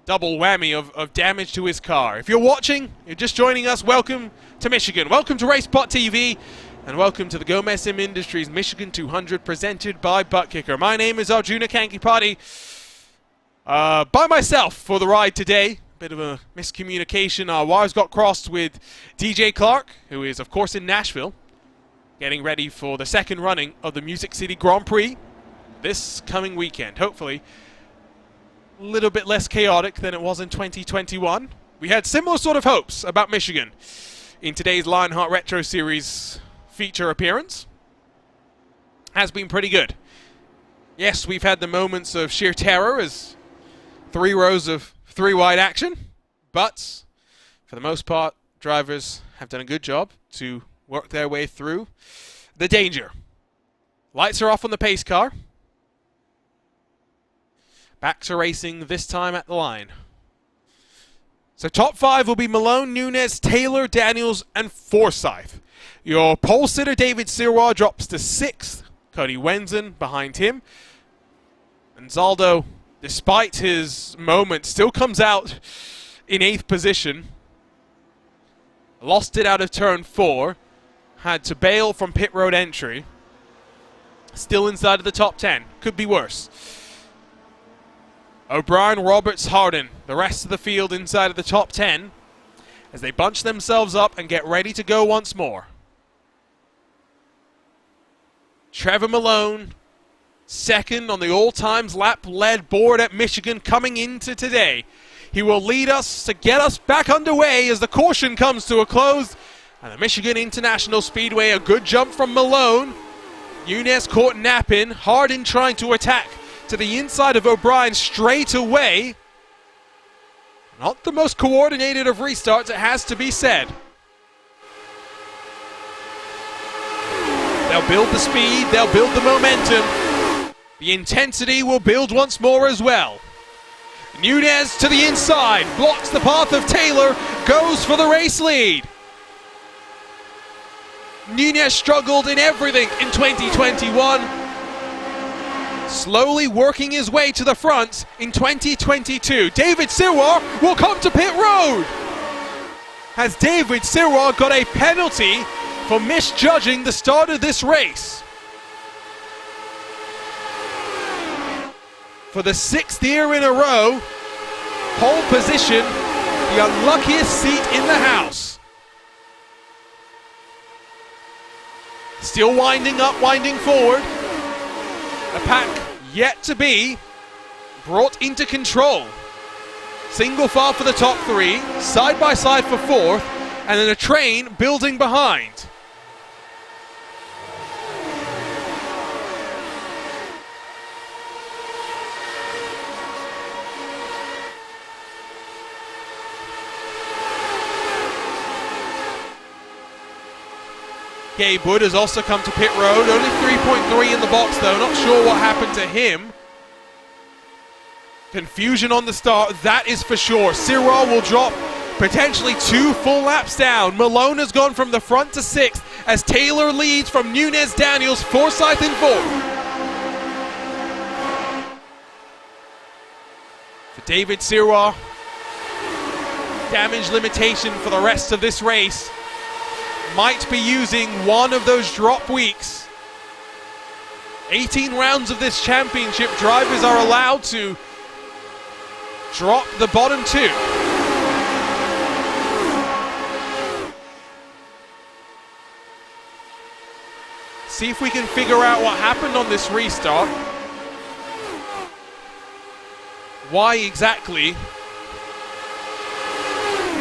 double whammy of damage to his car. If you're watching, you're just joining us, welcome to Michigan. Welcome to RaceSpottv, and welcome to the Gomez Sim Industries Michigan 200 presented by ButtKicker. My name is Arjuna Kankipati. By myself for the ride today. Bit of a miscommunication. Our wires got crossed with DJ Clark, who is, of course, in Nashville, getting ready for the second running of the Music City Grand Prix this coming weekend. Hopefully, a little bit less chaotic than it was in 2021. We had similar sort of hopes about Michigan in today's Lionheart Retro Series feature appearance. Has been pretty good. Yes, we've had the moments of sheer terror as 3 rows of 3-wide action, but for the most part, drivers have done a good job to work their way through the danger. Lights are off on the pace car. Back to racing, this time at the line. So top 5 will be Malone, Nunez, Taylor, Daniels, and Forsyth. Your pole sitter, David Sirwa, drops to 6th. Cody Wenzen behind him. And Zaldo despite his moment, still comes out in 8th position. Lost it out of turn 4. Had to bail from pit road entry. Still inside of the top 10. Could be worse. O'Brien, Roberts, Harden, the rest of the field inside of the top 10 as they bunch themselves up and get ready to go once more. Trevor Malone, second on the all-times lap-led board at Michigan coming into today. He will lead us to get us back underway as the caution comes to a close. And the Michigan International Speedway, a good jump from Malone. Nunez caught napping, Harden trying to attack to the inside of O'Brien straight away. Not the most coordinated of restarts, it has to be said. They'll build the speed, they'll build the momentum. The intensity will build once more as well. Nunez to the inside, blocks the path of Taylor, goes for the race lead. Nunez struggled in everything in 2021. Slowly working his way to the front in 2022. David Sirwar will come to pit road. Has David Sirwar got a penalty for misjudging the start of this race? For the 6th year in a row, pole position, the unluckiest seat in the house. Still winding up, winding forward. The pack yet to be brought into control. Single file for the top 3, side by side for 4th, and then a train building behind. Gabe Wood has also come to pit road, only 3.3 in the box though, not sure what happened to him. Confusion on the start, that is for sure. Sirwar will drop potentially 2 full laps down. Malone has gone from the front to 6th as Taylor leads from Nunez, Daniels, Forsyth in 4th. For David Sirwar, damage limitation for the rest of this race. Might be using one of those drop weeks. 18 rounds of this championship, drivers are allowed to drop the bottom 2. See if we can figure out what happened on this restart. Why exactly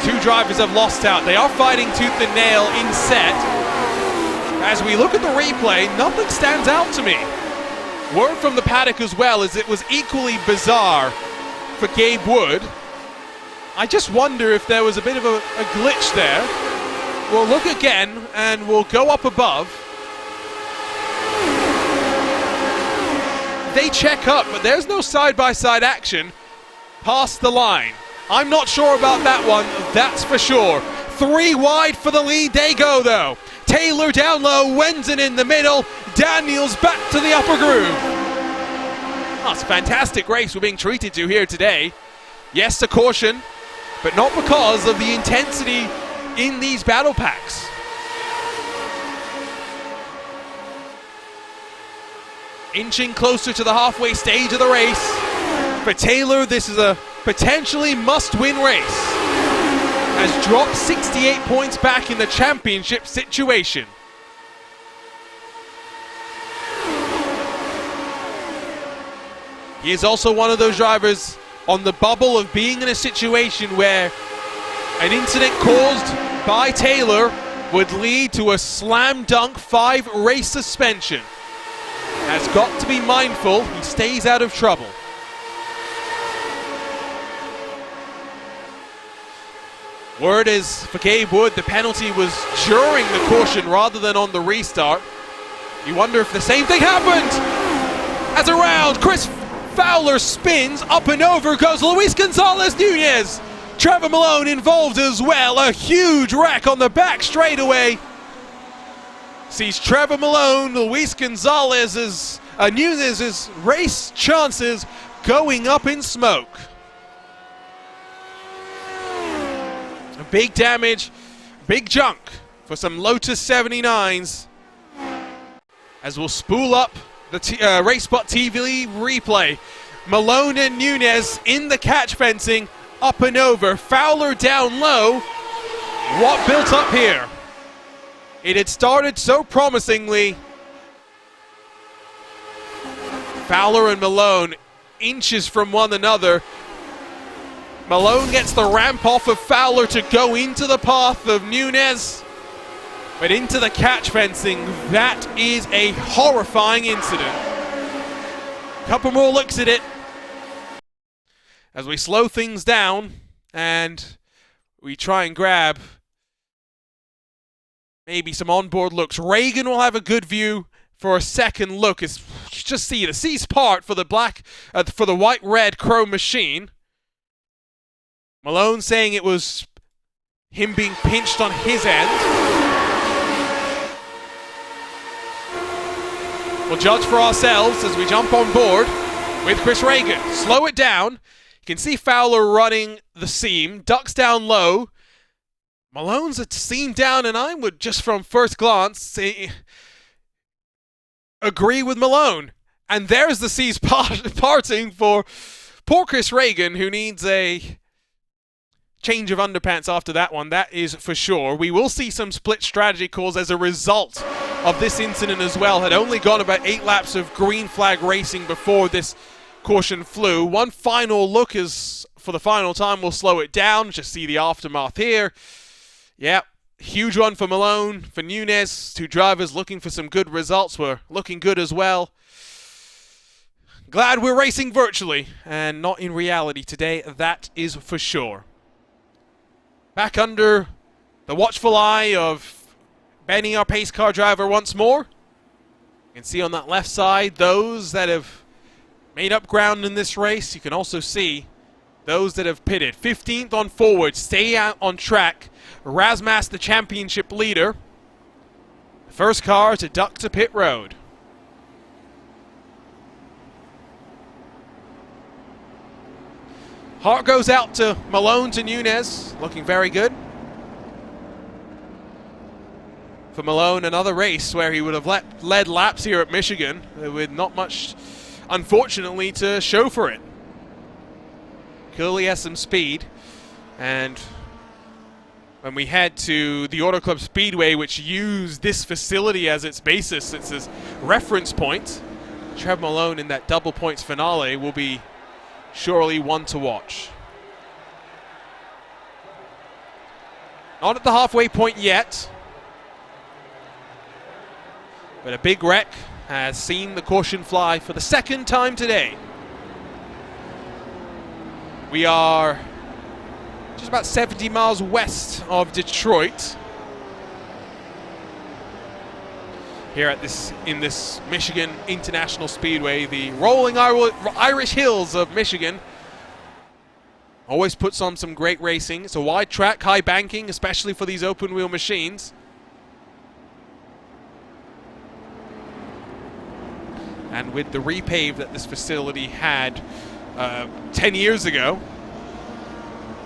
2 drivers have lost out. They are fighting tooth and nail in set. As we look at the replay, nothing stands out to me. Word from the paddock as well is it was equally bizarre for Gabe Wood. I just wonder if there was a bit of a glitch there. We'll look again and we'll go up above. They check up, but there's no side-by-side action past the line. I'm not sure about that one, that's for sure. 3 wide for the lead they go though. Taylor down low, Wenzen in the middle, Daniels back to the upper groove. Oh, it's a fantastic race we're being treated to here today. Yes, a caution, but not because of the intensity in these battle packs. Inching closer to the halfway stage of the race. For Taylor, this is a potentially must-win race. Has dropped 68 points back in the championship situation. He is also one of those drivers on the bubble of being in a situation where an incident caused by Taylor would lead to a slam dunk 5-race suspension. Has got to be mindful he stays out of trouble. Word is for Gabe Wood, the penalty was during the caution rather than on the restart. You wonder if the same thing happened. As around, Chris Fowler spins, up and over goes Luis Gonzalez Nunez. Trevor Malone involved as well, a huge wreck on the back straightaway. Sees Trevor Malone, Luis Gonzalez's, Nunez's race chances going up in smoke. Big damage, big junk for some Lotus 79s. As we'll spool up the racespottv replay. Malone and Nunez in the catch fencing, up and over. Fowler down low. What built up here? It had started so promisingly. Fowler and Malone inches from one another. Malone gets the ramp off of Fowler to go into the path of Nunez, but into the catch fencing. That is a horrifying incident. Couple more looks at it as we slow things down and we try and grab maybe some onboard looks. Reagan will have a good view for a second look. As you just see the C's part for the for the white-red chrome machine. Malone saying it was him being pinched on his end. We'll judge for ourselves as we jump on board with Chris Reagan. Slow it down. You can see Fowler running the seam, ducks down low. Malone's a seam down, and I would just from first glance say, agree with Malone. And there's the C's parting for poor Chris Reagan, who needs a change of underpants after that one, that is for sure. We will see some split strategy calls as a result of this incident as well. Had only gone about 8 laps of green flag racing before this caution flew. One final look is for the final time. We'll slow it down. Just see the aftermath here. Yeah, huge one for Malone, for Nunez. 2 drivers looking for some good results. We're looking good as well. Glad we're racing virtually and not in reality today, that is for sure. Back under the watchful eye of Benny, our pace car driver, once more. You can see on that left side those that have made up ground in this race. You can also see those that have pitted. 15th on forward, stay out on track. Razmas, the championship leader. The first car to duck to pit road. Heart goes out to Malone, to Nunez, looking very good. For Malone, another race where he would have led laps here at Michigan with not much, unfortunately, to show for it. Clearly has some speed, and when we head to the Auto Club Speedway, which used this facility as its basis, it's its reference point, Trev Malone in that double points finale will be surely one to watch. Not at the halfway point yet, but a big wreck has seen the caution fly for the second time today. We are just about 70 miles west of Detroit. Here at in this Michigan International Speedway, the rolling Irish hills of Michigan. Always puts on some great racing. It's a wide track, high banking, especially for these open wheel machines. And with the repave that this facility had 10 years ago,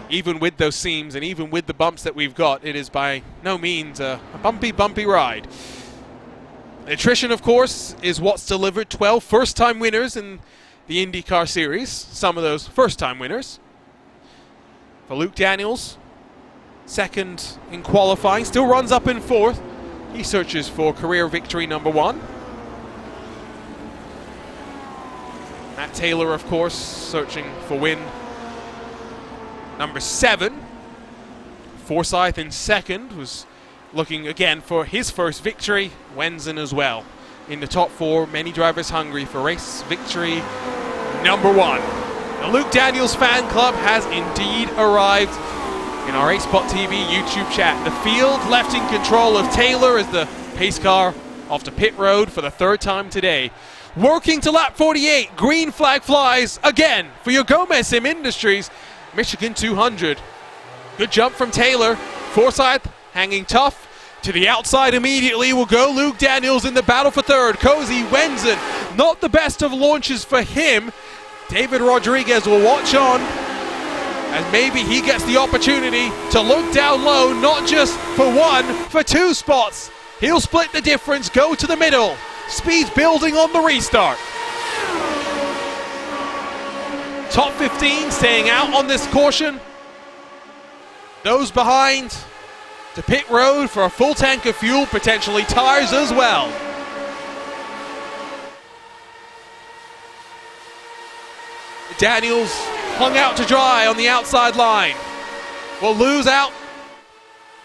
even with those seams and even with the bumps that we've got, it is by no means a bumpy ride. Attrition, of course, is what's delivered. 12 first-time winners in the IndyCar Series. Some of those first-time winners. For Luke Daniels, second in qualifying. Still runs up in 4th. He searches for career victory number 1. Matt Taylor, of course, searching for win number 7. Forsyth in second was looking again for his first victory. Wenzen as well in the top 4. Many drivers hungry for race victory number 1. The Luke Daniels fan club has indeed arrived in our racespottv YouTube chat. The field left in control of Taylor as the pace car off to pit road for the 3rd time today. Working to lap 48, green flag flies again for your Gomez Sim Industries Michigan 200. Good jump from Taylor. Forsyth hanging tough. To the outside immediately will go Luke Daniels in the battle for 3rd. Cozy Wenzen, not the best of launches for him. David Rodriguez will watch on as maybe he gets the opportunity to look down low, not just for one, for two spots. He'll split the difference, go to the middle. Speed's building on the restart. Top 15 staying out on this caution. Those behind to pit road for a full tank of fuel, potentially tires as well. Daniels hung out to dry on the outside line. Will lose out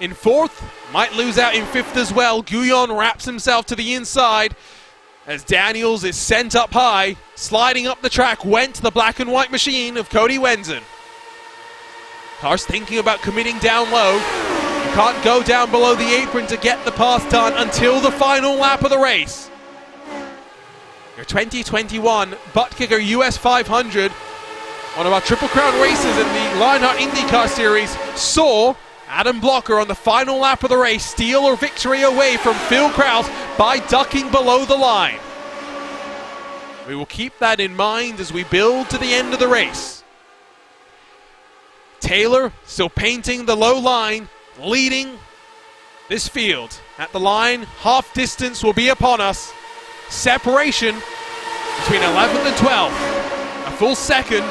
in fourth, might lose out in fifth as well. Guyon wraps himself to the inside as Daniels is sent up high, sliding up the track, went to the black and white machine of Cody Wenzen. Cars thinking about committing down low. You can't go down below the apron to get the pass done until the final lap of the race. Your 2021 ButtKicker US 500, one of our Triple Crown races in the Lionheart IndyCar Series, saw Adam Blocker on the final lap of the race steal a victory away from Phil Kraus by ducking below the line. We will keep that in mind as we build to the end of the race. Taylor still painting the low line, leading this field. At the line, half distance will be upon us. Separation between 11th and 12th. A full second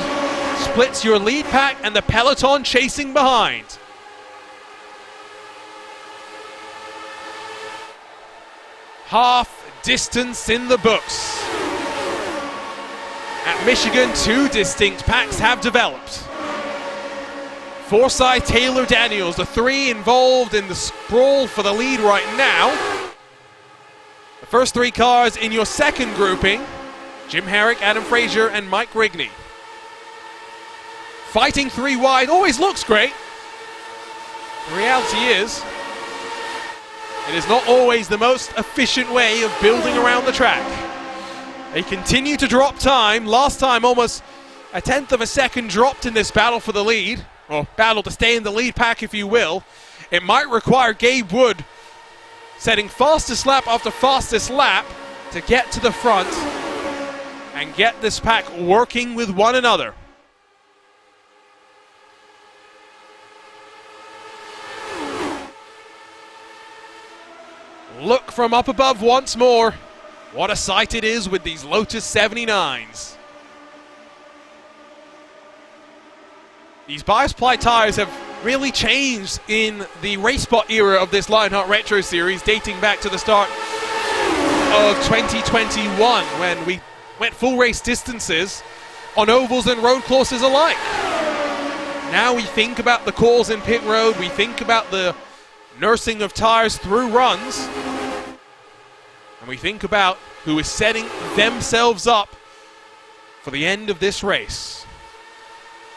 splits your lead pack and the peloton chasing behind. Half distance in the books. At Michigan, two distinct packs have developed. Forsyth, Taylor, Daniels, the three involved in the sprawl for the lead right now. The first three cars in your second grouping, Jim Herrick, Adam Frazier, and Mike Rigney. Fighting three wide always looks great. The reality is, it is not always the most efficient way of building around the track. They continue to drop time. Last time almost a tenth of a second dropped in this battle for the lead, or battle to stay in the lead pack if you will. It might require Gabe Wood setting fastest lap after fastest lap to get to the front and get this pack working with one another. Look from up above once more. What a sight it is with these Lotus 79s. These bias ply tires have really changed in the race spot era of this Lionheart Retro Series, dating back to the start of 2021 when we went full race distances on ovals and road courses alike. Now we think about the calls in pit road, we think about the nursing of tires through runs, and we think about who is setting themselves up for the end of this race.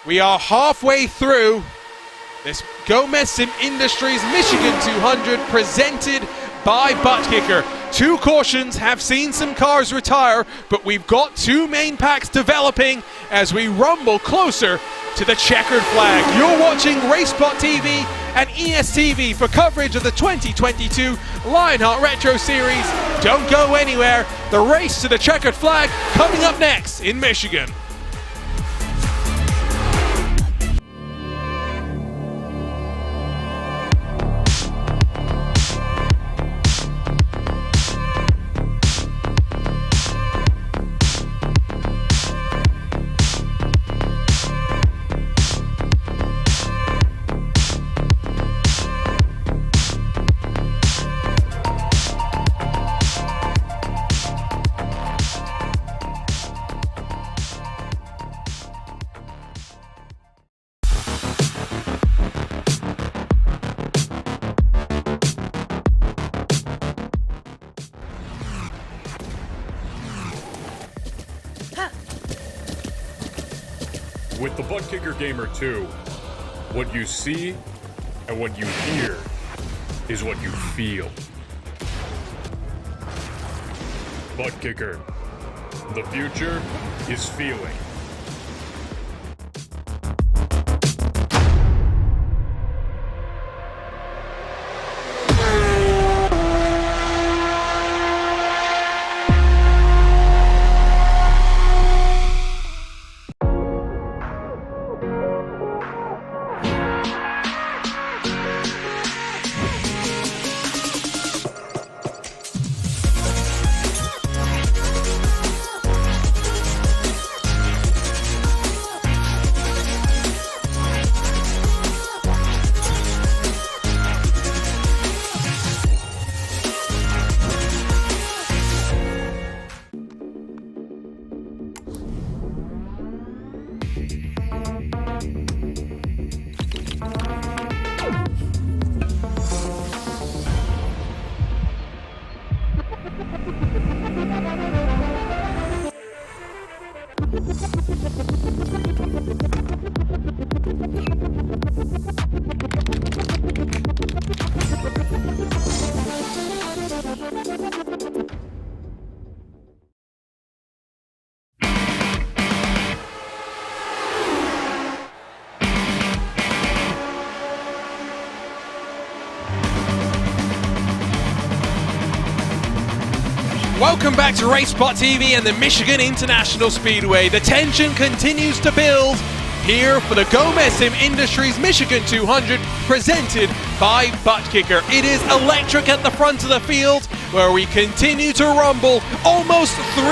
We are halfway through this Gomez Sim Industries Michigan 200 presented by ButtKicker. Two cautions have seen some cars retire, but we've got two main packs developing as we rumble closer to the checkered flag. You're watching racespottv and ESTV for coverage of the 2022 Lionheart Retro Series. Don't go anywhere. The race to the checkered flag coming up next in Michigan. With the ButtKicker Gamer 2, what you see and what you hear is what you feel. ButtKicker, the future is feeling. Welcome back to racespottv and the Michigan International Speedway. The tension continues to build here for the Gomez Sim Industries Michigan 200, presented by ButtKicker. It is electric at the front of the field, where we continue to rumble almost 3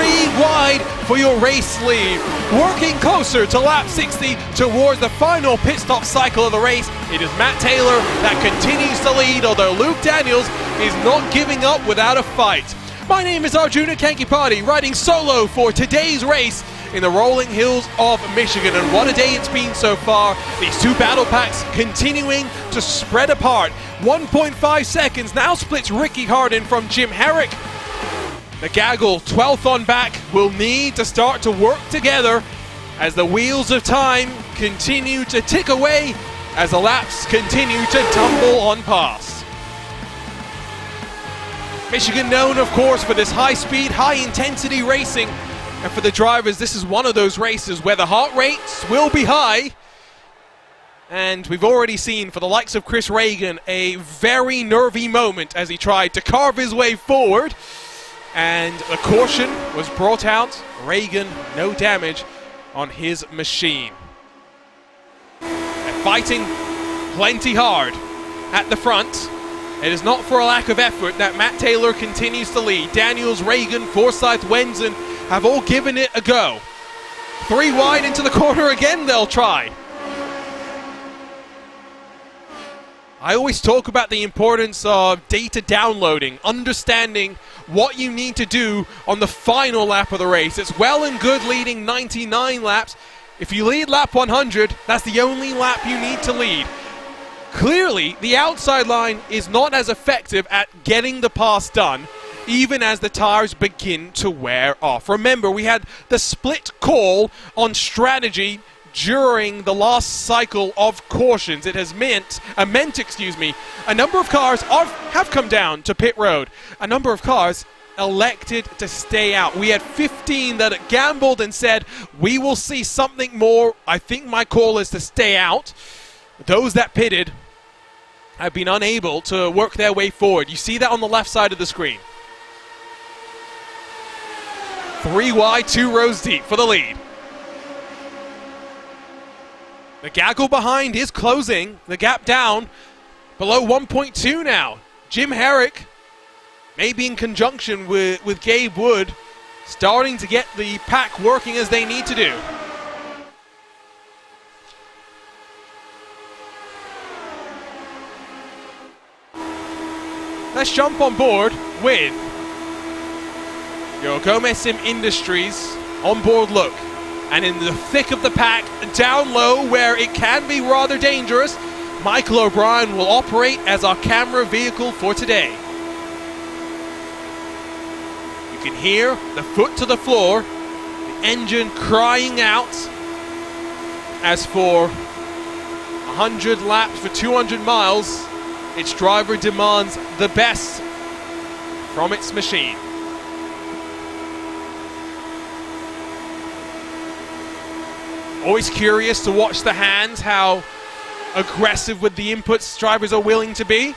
wide for your race lead. Working closer to lap 60 towards the final pit stop cycle of the race, it is Matt Taylor that continues to lead, although Luke Daniels is not giving up without a fight. My name is Arjuna Kankipati, riding solo for today's race in the rolling hills of Michigan, and what a day it's been so far. These two battle packs continuing to spread apart. 1.5 seconds now splits Ricky Harden from Jim Herrick. The Gaggle, 12th on back, will need to start to work together as the wheels of time continue to tick away, as the laps continue to tumble on past. Michigan known, of course, for this high-speed, high-intensity racing. And for the drivers, this is one of those races where the heart rates will be high. And we've already seen, for the likes of Chris Reagan, a very nervy moment as he tried to carve his way forward. And a caution was brought out. Reagan, no damage on his machine. They're fighting plenty hard at the front. It is not for a lack of effort that Matt Taylor continues to lead. Daniels, Reagan, Forsyth, Wenzen have all given it a go. 3 wide into the corner again, they'll try. I always talk about the importance of data downloading, understanding what you need to do on the final lap of the race. It's well and good leading 99 laps. If you lead lap 100, that's the only lap you need to lead. Clearly, the outside line is not as effective at getting the pass done, even as the tires begin to wear off. Remember, we had the split call on strategy during the last cycle of cautions. It has meant a number of cars have come down to pit road. A number of cars elected to stay out. We had 15 that gambled and said, we will see something more. I think my call is to stay out. Those that pitted have been unable to work their way forward. You see that on the left side of the screen. 3 wide, 2 rows deep for the lead. The Gaggle behind is closing the gap down below 1.2 now. Jim Herrick, maybe in conjunction with Gabe Wood, starting to get the pack working as they need to do. Let's jump on board with your Gomez Sim Industries onboard look. And in the thick of the pack, down low where it can be rather dangerous, Michael O'Brien will operate as our camera vehicle for today. You can hear the foot to the floor, the engine crying out. As for 100 laps for 200 miles, its driver demands the best from its machine. Always curious to watch the hands, how aggressive with the inputs drivers are willing to be.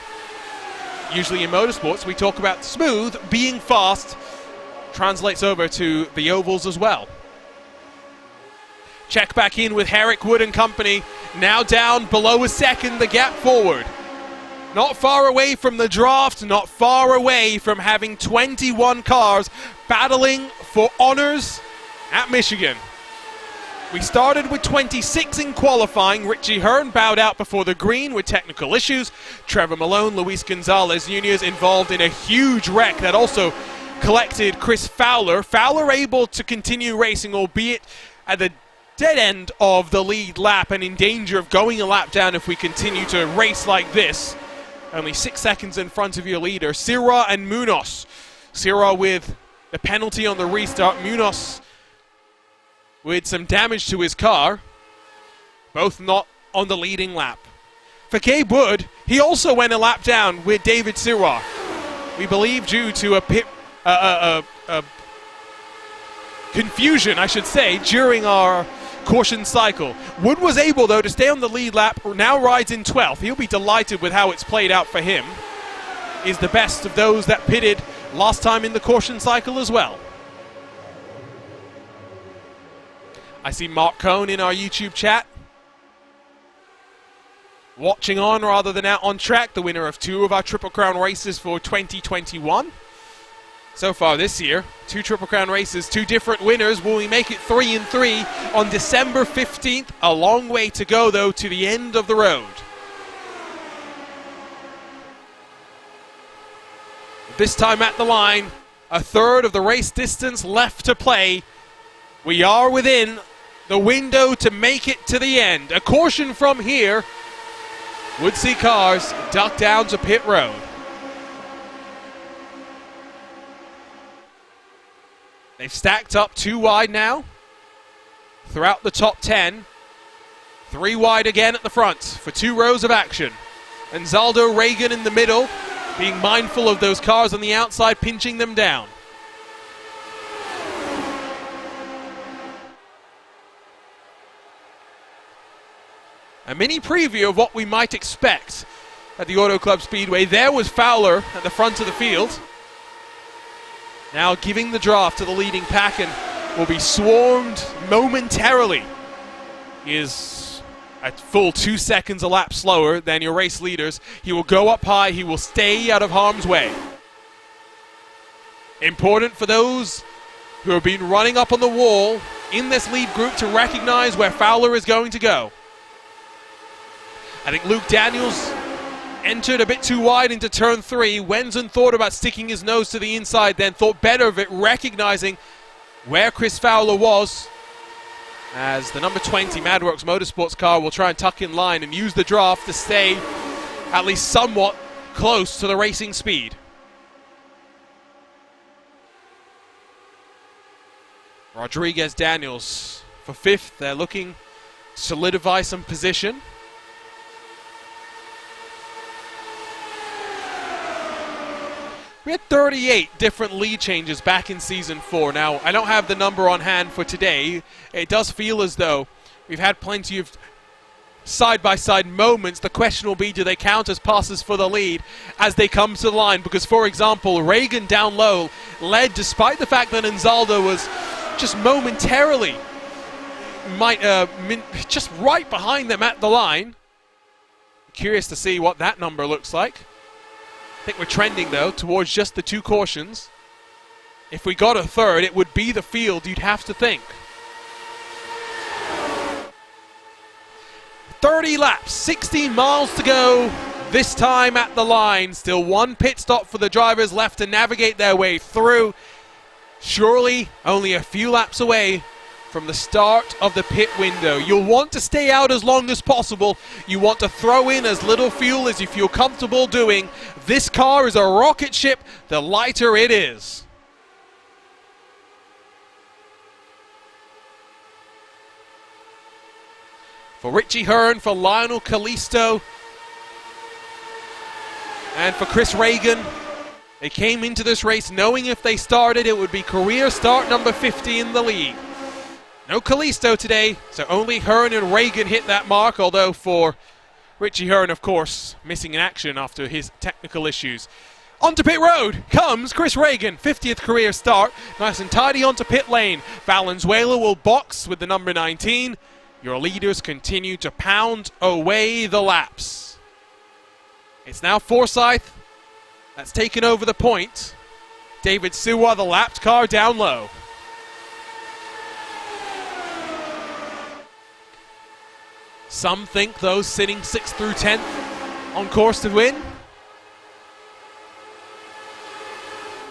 Usually in motorsports, we talk about smooth, being fast, translates over to the ovals as well. Check back in with Herrick, Wood and company, now down below a second, the gap forward. Not far away from the draft, not far away from having 21 cars battling for honors at Michigan. We started with 26 in qualifying. Richie Hearn bowed out before the green with technical issues. Trevor Malone, Luis Gonzalez Nunez involved in a huge wreck that also collected Chris Fowler. Fowler able to continue racing, albeit at the dead end of the lead lap and in danger of going a lap down if we continue to race like this. Only 6 seconds in front of your leader, Sirra and Munoz. Sirra with the penalty on the restart. Munoz with some damage to his car. Both not on the leading lap. For Gabe Wood, he also went a lap down with David Sirra. We believe due to a confusion, I should say, during our caution cycle. Wood was able, though, to stay on the lead lap, now rides in 12th. He'll be delighted with how it's played out for him. Is the best of those that pitted last time in the caution cycle as well. I see Mark Cohn in our YouTube chat. Watching on rather than out on track, the winner of 2 of our Triple Crown races for 2021. So far this year, 2 Triple Crown races, 2 different winners. Will we make it 3 and 3 on December 15th? A long way to go, though, to the end of the road. This time at the line, a third of the race distance left to play. We are within the window to make it to the end. A caution from here would see cars duck down to pit road. They've stacked up 2 wide now throughout the top 10. 3 wide again at the front for 2 rows of action. And Zaldo Reagan in the middle, being mindful of those cars on the outside, pinching them down. A mini preview of what we might expect at the Auto Club Speedway. There was Fowler at the front of the field. Now giving the draft to the leading pack and will be swarmed momentarily. He is at full 2 seconds a lap slower than your race leaders. He will go up high. He will stay out of harm's way. Important for those who have been running up on the wall in this lead group to recognize where Fowler is going to go. I think Luke Daniels entered a bit too wide into turn 3. Wenzen thought about sticking his nose to the inside, then thought better of it, recognizing where Chris Fowler was, as the number 20 Madworks Motorsports car will try and tuck in line and use the draft to stay at least somewhat close to the racing speed. Rodriguez Daniels for 5th. They're looking to solidify some position. We had 38 different lead changes back in Season 4. Now, I don't have the number on hand for today. It does feel as though we've had plenty of side-by-side moments. The question will be, do they count as passes for the lead as they come to the line? Because, for example, Reagan down low led despite the fact that Anzaldo was just momentarily just right behind them at the line. Curious to see what that number looks like. I think we're trending, though, towards just the 2 cautions. If we got a third, it would be the field, you'd have to think. 30 laps, 16 miles to go. This time at the line. Still 1 pit stop for the drivers left to navigate their way through. Surely only a few laps away from the start of the pit window. You'll want to stay out as long as possible. You want to throw in as little fuel as you feel comfortable doing. This car is a rocket ship, the lighter it is. For Richie Hearn, for Lionel Kalisto, and for Chris Reagan, they came into this race knowing if they started, it would be career start number 50 in the league. No Kalisto today, so only Hearn and Reagan hit that mark, although for Richie Hearn, of course, missing in action after his technical issues. Onto pit road comes Chris Reagan, 50th career start, nice and tidy onto pit lane. Valenzuela will box with the number 19. Your leaders continue to pound away the laps. It's now Forsyth that's taken over the point. David Siwa, the lapped car, down low. Some think those sitting 6th through 10th on course to win.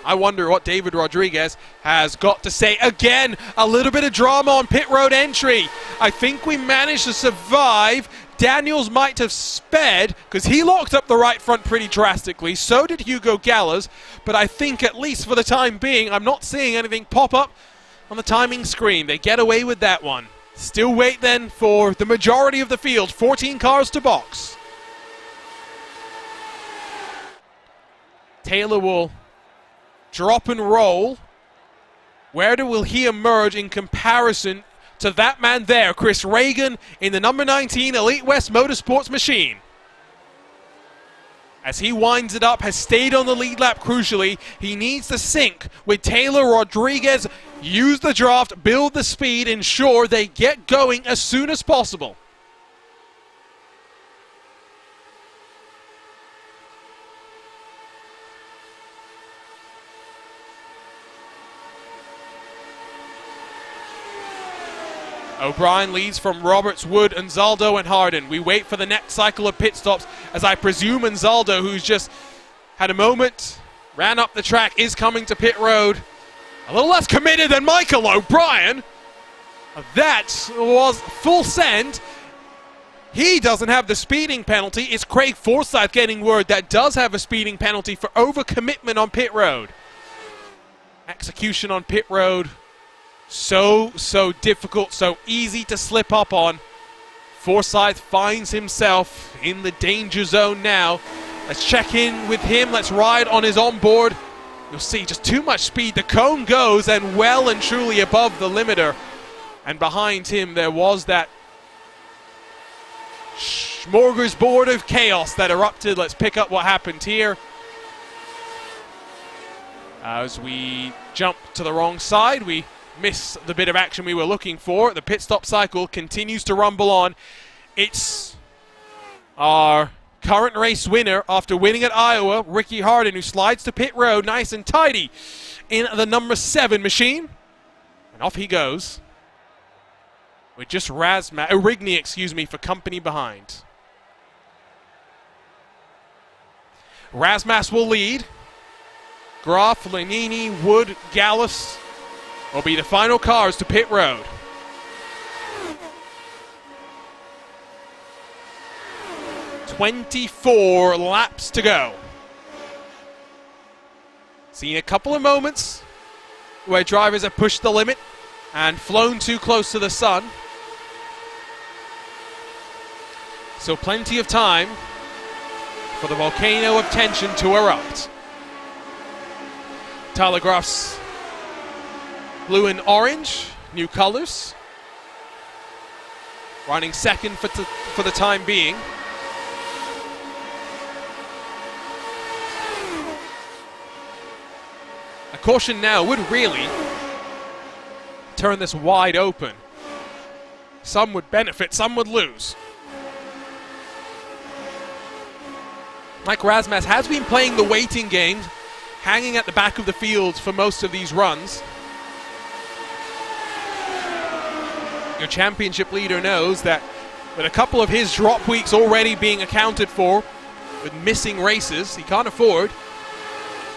I wonder what David Rodriguez has got to say. Again, a little bit of drama on pit road entry. I think we managed to survive. Daniels might have sped because he locked up the right front pretty drastically. So did Hugo Gallas. But I think at least for the time being, I'm not seeing anything pop up on the timing screen. They get away with that one. Still wait then for the majority of the field. 14 cars to box. Taylor will drop and roll. Where will he emerge in comparison to that man there, Chris Reagan, in the number 19 Elite West Motorsports machine? as he winds it up, has stayed on the lead lap crucially. He needs to sync with Taylor Rodriguez, use the draft, build the speed, ensure they get going as soon as possible. O'Brien leads from Roberts, Wood, Anzaldo, and Harden. We wait for the next cycle of pit stops, as I presume Anzaldo, who's just had a moment, ran up the track, is coming to pit road. A little less committed than Michael O'Brien. That was full send. He doesn't have the speeding penalty. It's Craig Forsyth getting word that does have a speeding penalty for overcommitment on pit road. Execution on pit road. So difficult, so easy to slip up on. Forsyth finds himself in the danger zone now. Let's check in with him. Let's ride on his onboard. You'll see just too much speed. The cone goes and well and truly above the limiter. And behind him there was that smorgasbord of chaos that erupted. Let's pick up what happened here. As we jump to the wrong side, we miss the bit of action we were looking for. The pit stop cycle continues to rumble on. It's our current race winner after winning at Iowa, Ricky Harden, who slides to pit road nice and tidy in the number 7 machine. And off he goes with just Origny, for company behind. Razmas will lead. Graf, Lanini, Wood, Gallus will be the final cars to pit road. "24 laps to go." Seen a couple of moments where drivers have pushed the limit and flown too close to the sun. So plenty of time for the volcano of tension to erupt. Tyler Graf's blue and orange, new colors. Running second for the time being. A caution now would really turn this wide open. Some would benefit, some would lose. Mike Razmas has been playing the waiting game, hanging at the back of the field for most of these runs. Your championship leader knows that with a couple of his drop weeks already being accounted for, with missing races, he can't afford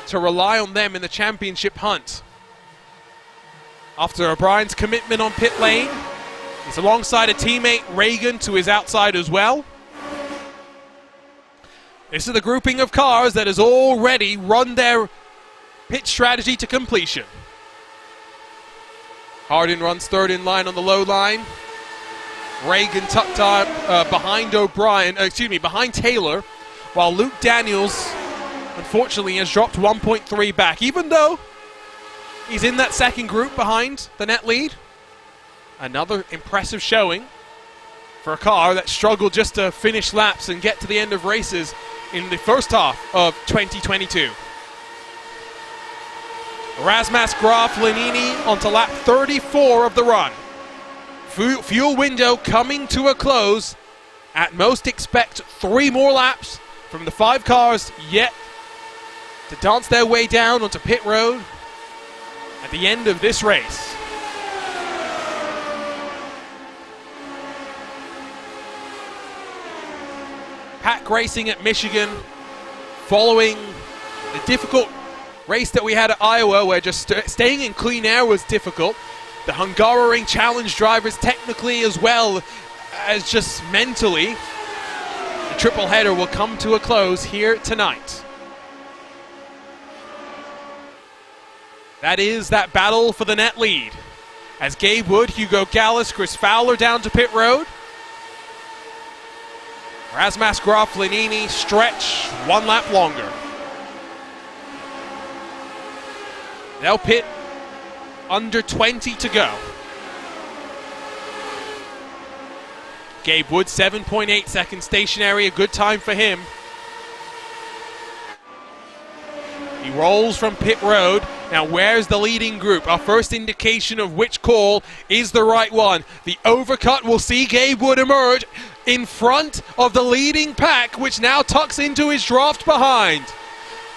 to rely on them in the championship hunt. After O'Brien's commitment on pit lane, he's alongside a teammate, Reagan, to his outside as well. This is the grouping of cars that has already run their pit strategy to completion. Harden runs third in line on the low line. Reagan tucked up behind behind Taylor, while Luke Daniels, unfortunately, has dropped 1.3 back, even though he's in that second group behind the net lead. Another impressive showing for a car that struggled just to finish laps and get to the end of races in the first half of 2022. Razmas, Graf, Lanini onto lap 34 of the run. Fuel window coming to a close. At most expect 3 more laps from the 5 cars yet to dance their way down onto pit road at the end of this race. Pack Racing at Michigan, following the difficult race that we had at Iowa, where just staying in clean air was difficult. The Hungaroring challenge drivers technically as well as just mentally. The triple header will come to a close here tonight. That is that battle for the net lead, as Gabe Wood, Hugo Gallus, Chris Fowler down to pit road. Razmas, Graf, Lanini stretch 1 lap longer. They'll pit under 20 to go. Gabe Wood, 7.8 seconds stationary, a good time for him. He rolls from pit road. Now where's the leading group? Our first indication of which call is the right one. The overcut will see Gabe Wood emerge in front of the leading pack, which now tucks into his draft behind.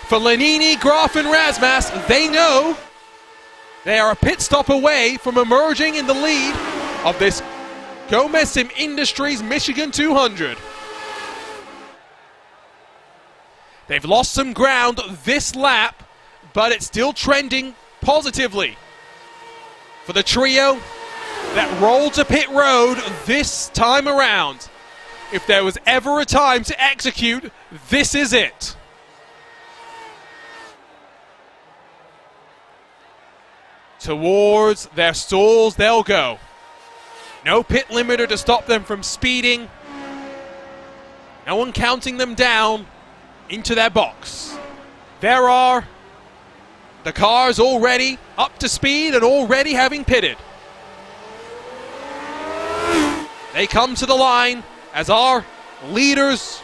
For Lenini, Graf and Razmas, they know they are a pit stop away from emerging in the lead of this Gomez Sim Industries Michigan 200. They've lost some ground this lap, but it's still trending positively for the trio that rolled to pit road this time around. If there was ever a time to execute, this is it. Towards their stalls they'll go. No pit limiter to stop them from speeding. No one counting them down into their box. There are the cars already up to speed and already having pitted. They come to the line as our leaders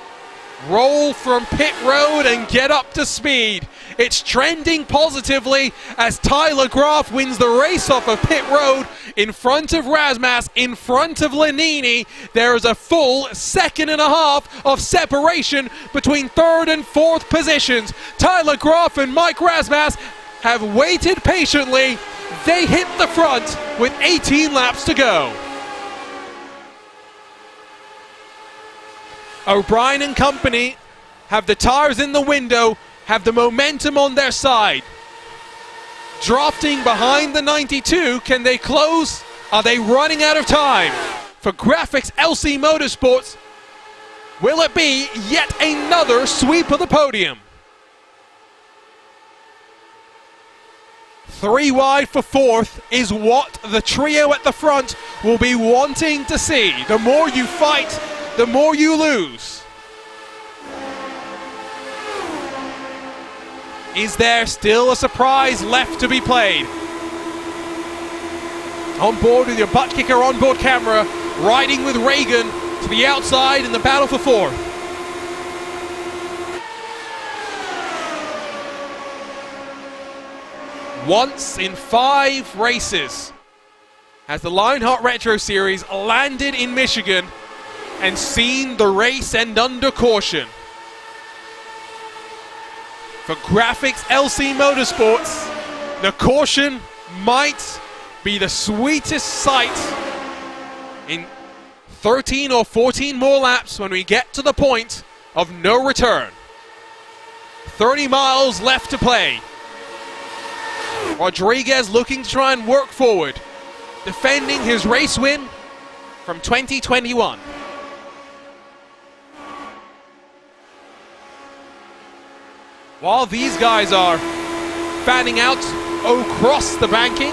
roll from pit road and get up to speed. It's trending positively as Tyler Graf wins the race off of pit road in front of Razmas, in front of Lenini. There is a full second and a half of separation between third and fourth positions. Tyler Graf and Mike Razmas have waited patiently. They hit the front with 18 laps to go. O'Brien and company have the tires in the window, have the momentum on their side. Drafting behind the 92, can they close? Are they running out of time? For Graphics LC Motorsports, will it be yet another sweep of the podium? 3 wide for fourth is what the trio at the front will be wanting to see. The more you fight, the more you lose. Is there still a surprise left to be played? On board with your ButtKicker onboard camera, riding with Reagan to the outside in the battle for fourth. Once in 5 races has the Lionheart Retro Series landed in Michigan and seen the race end under caution. For Graphics LC Motorsports, the caution might be the sweetest sight in 13 or 14 more laps when we get to the point of no return. 30 miles left to play. Rodriguez looking to try and work forward, defending his race win from 2021. While these guys are fanning out across the banking,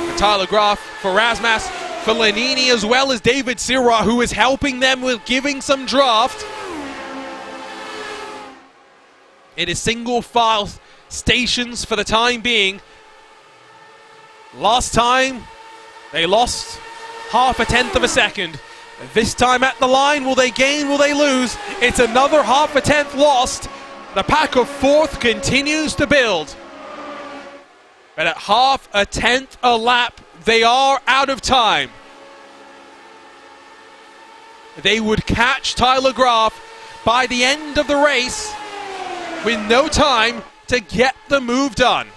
for Tyler Graf, for Razmas, for Lenini, as well as David Sirra, who is helping them with giving some draft. It is single file stations for the time being. Last time, they lost half a tenth of a second. This time at the line, will they gain, will they lose? It's another half a tenth lost. The pack of fourth continues to build. But at half a tenth a lap, they are out of time. They would catch Tyler Graf by the end of the race with no time to get the move done.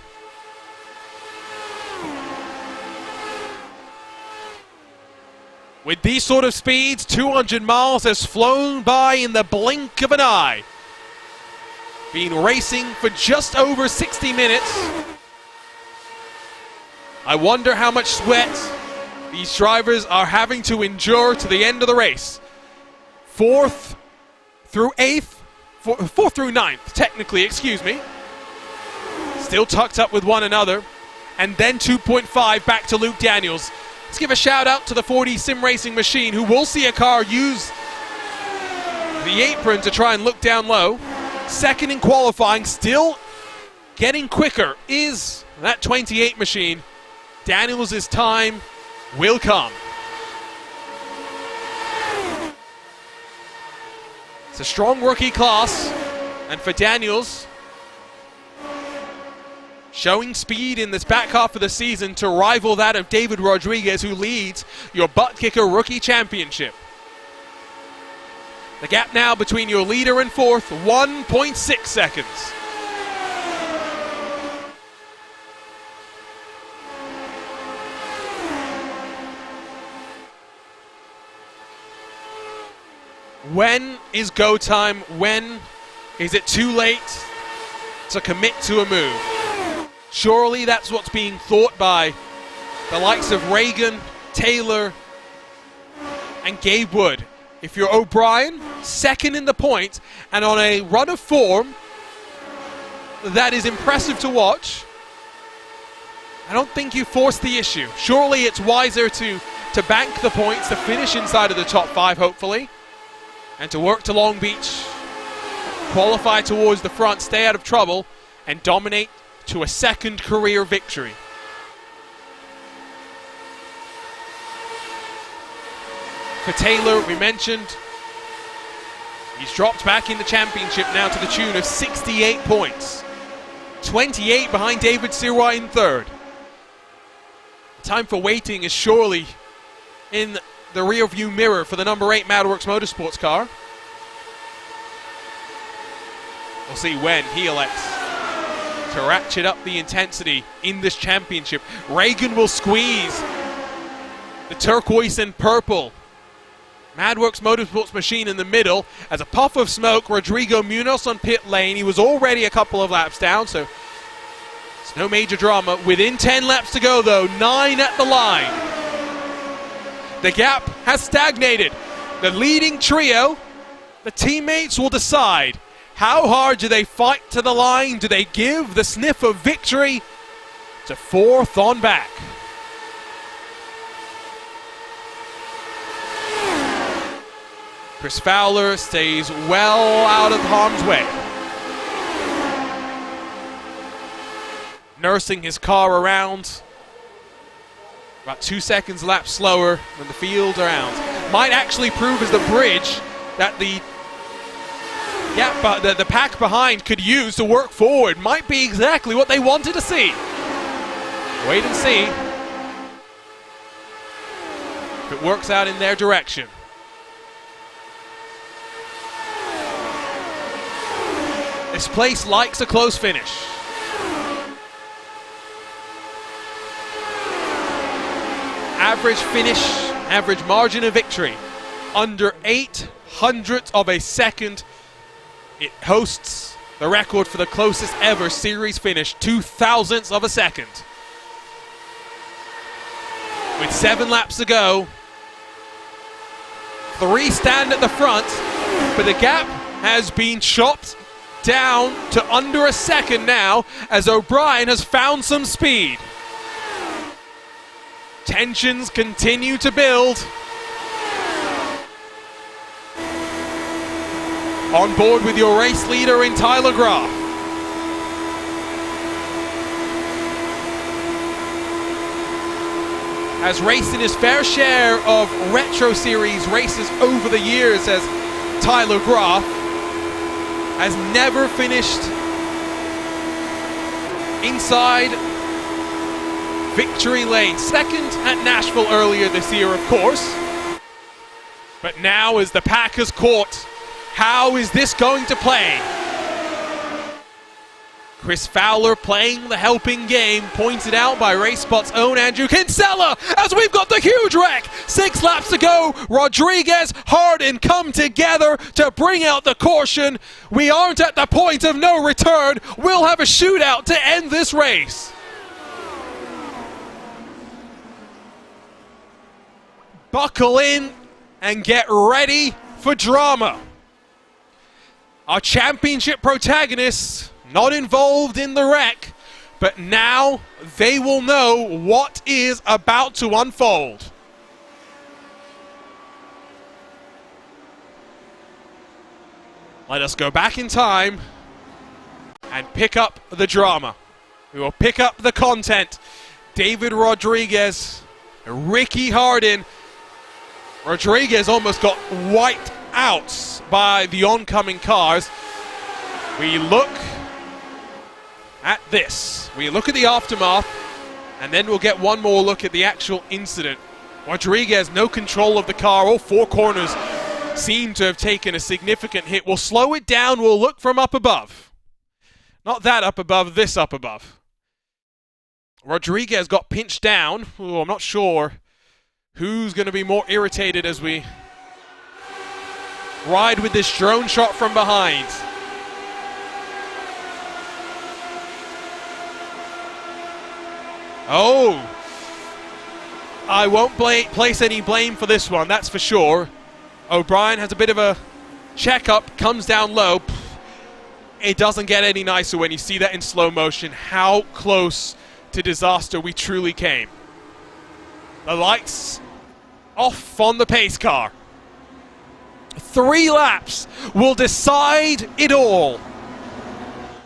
With these sort of speeds, 200 miles has flown by in the blink of an eye. Been racing for just over 60 minutes. I wonder how much sweat these drivers are having to endure to the end of the race. 4th through 9th, technically, excuse me. Still tucked up with one another. And then 2.5 back to Luke Daniels. Let's give a shout out to the 4D Sim Racing machine, who will see a car use the apron to try and look down low. Second in qualifying, still getting quicker, is that 28 machine. Daniels' time will come. It's a strong rookie class, and for Daniels, showing speed in this back half of the season to rival that of David Rodriguez, who leads your ButtKicker Rookie Championship. The gap now between your leader and fourth, 1.6 seconds. When is go time? When is it too late to commit to a move? Surely that's what's being thought by the likes of Reagan, Taylor, and Gabe Wood. If you're O'Brien, second in the points, and on a run of form that is impressive to watch, I don't think you force the issue. Surely it's wiser to bank the points, to finish inside of the top 5, hopefully, and to work to Long Beach, qualify towards the front, stay out of trouble, and dominate to a second career victory. For Taylor, we mentioned, he's dropped back in the championship now to the tune of 68 points. 28 behind David Sirois in third. The time for waiting is surely in the rear view mirror for the number 8 MadWorks Motorsports car. We'll see when he elects to ratchet up the intensity in this championship. Reagan will squeeze the turquoise and purple MadWorks Motorsports machine in the middle. As a puff of smoke, Rodrigo Munoz on pit lane. He was already a couple of laps down, so it's no major drama. Within 10 laps to go, though, 9 at the line. The gap has stagnated. The leading trio, the teammates will decide. How hard do they fight to the line? Do they give the sniff of victory to fourth on back? Chris Fowler stays well out of harm's way. Nursing his car around. About 2 seconds a lap slower than the field around. Might actually prove as the bridge that the pack behind could use to work forward. Might be exactly what they wanted to see. Wait and see if it works out in their direction. This place likes a close finish. Average finish, average margin of victory, under 0.08 of a second. It hosts the record for the closest ever series finish, 0.02 of a second. With 7 laps to go, 3 stand at the front, but the gap has been chopped down to under a second now as O'Brien has found some speed. Tensions continue to build. On board with your race leader in Tyler Graf. Has raced in his fair share of Retro Series races over the years as Tyler Graf has never finished inside victory lane. Second at Nashville earlier this year, of course. But now as the pack has caught, how is this going to play? Chris Fowler playing the helping game, pointed out by RaceSpot's own Andrew Kinsella, as we've got the huge wreck. 6 laps to go. Rodriguez, Hardin come together to bring out the caution. We aren't at the point of no return. We'll have a shootout to end this race. Buckle in and get ready for drama. Our championship protagonists not involved in the wreck, but now they will know what is about to unfold. Let us go back in time and pick up the drama. We will pick up the content. David Rodriguez, Ricky Hardin. Rodriguez almost got wiped out by the oncoming cars. We look at this. We look at the aftermath, and then we'll get one more look at the actual incident. Rodriguez, no control of the car. All four corners seem to have taken a significant hit. We'll slow it down. We'll look from up above. Not that up above, this up above. Rodriguez got pinched down. Ooh, I'm not sure who's going to be more irritated as we ride with this drone shot from behind. Oh, I won't place any blame for this one, that's for sure. O'Brien has a bit of a checkup, comes down low. It doesn't get any nicer when you see that in slow motion, how close to disaster we truly came. The lights off on the pace car. 3 laps will decide it all.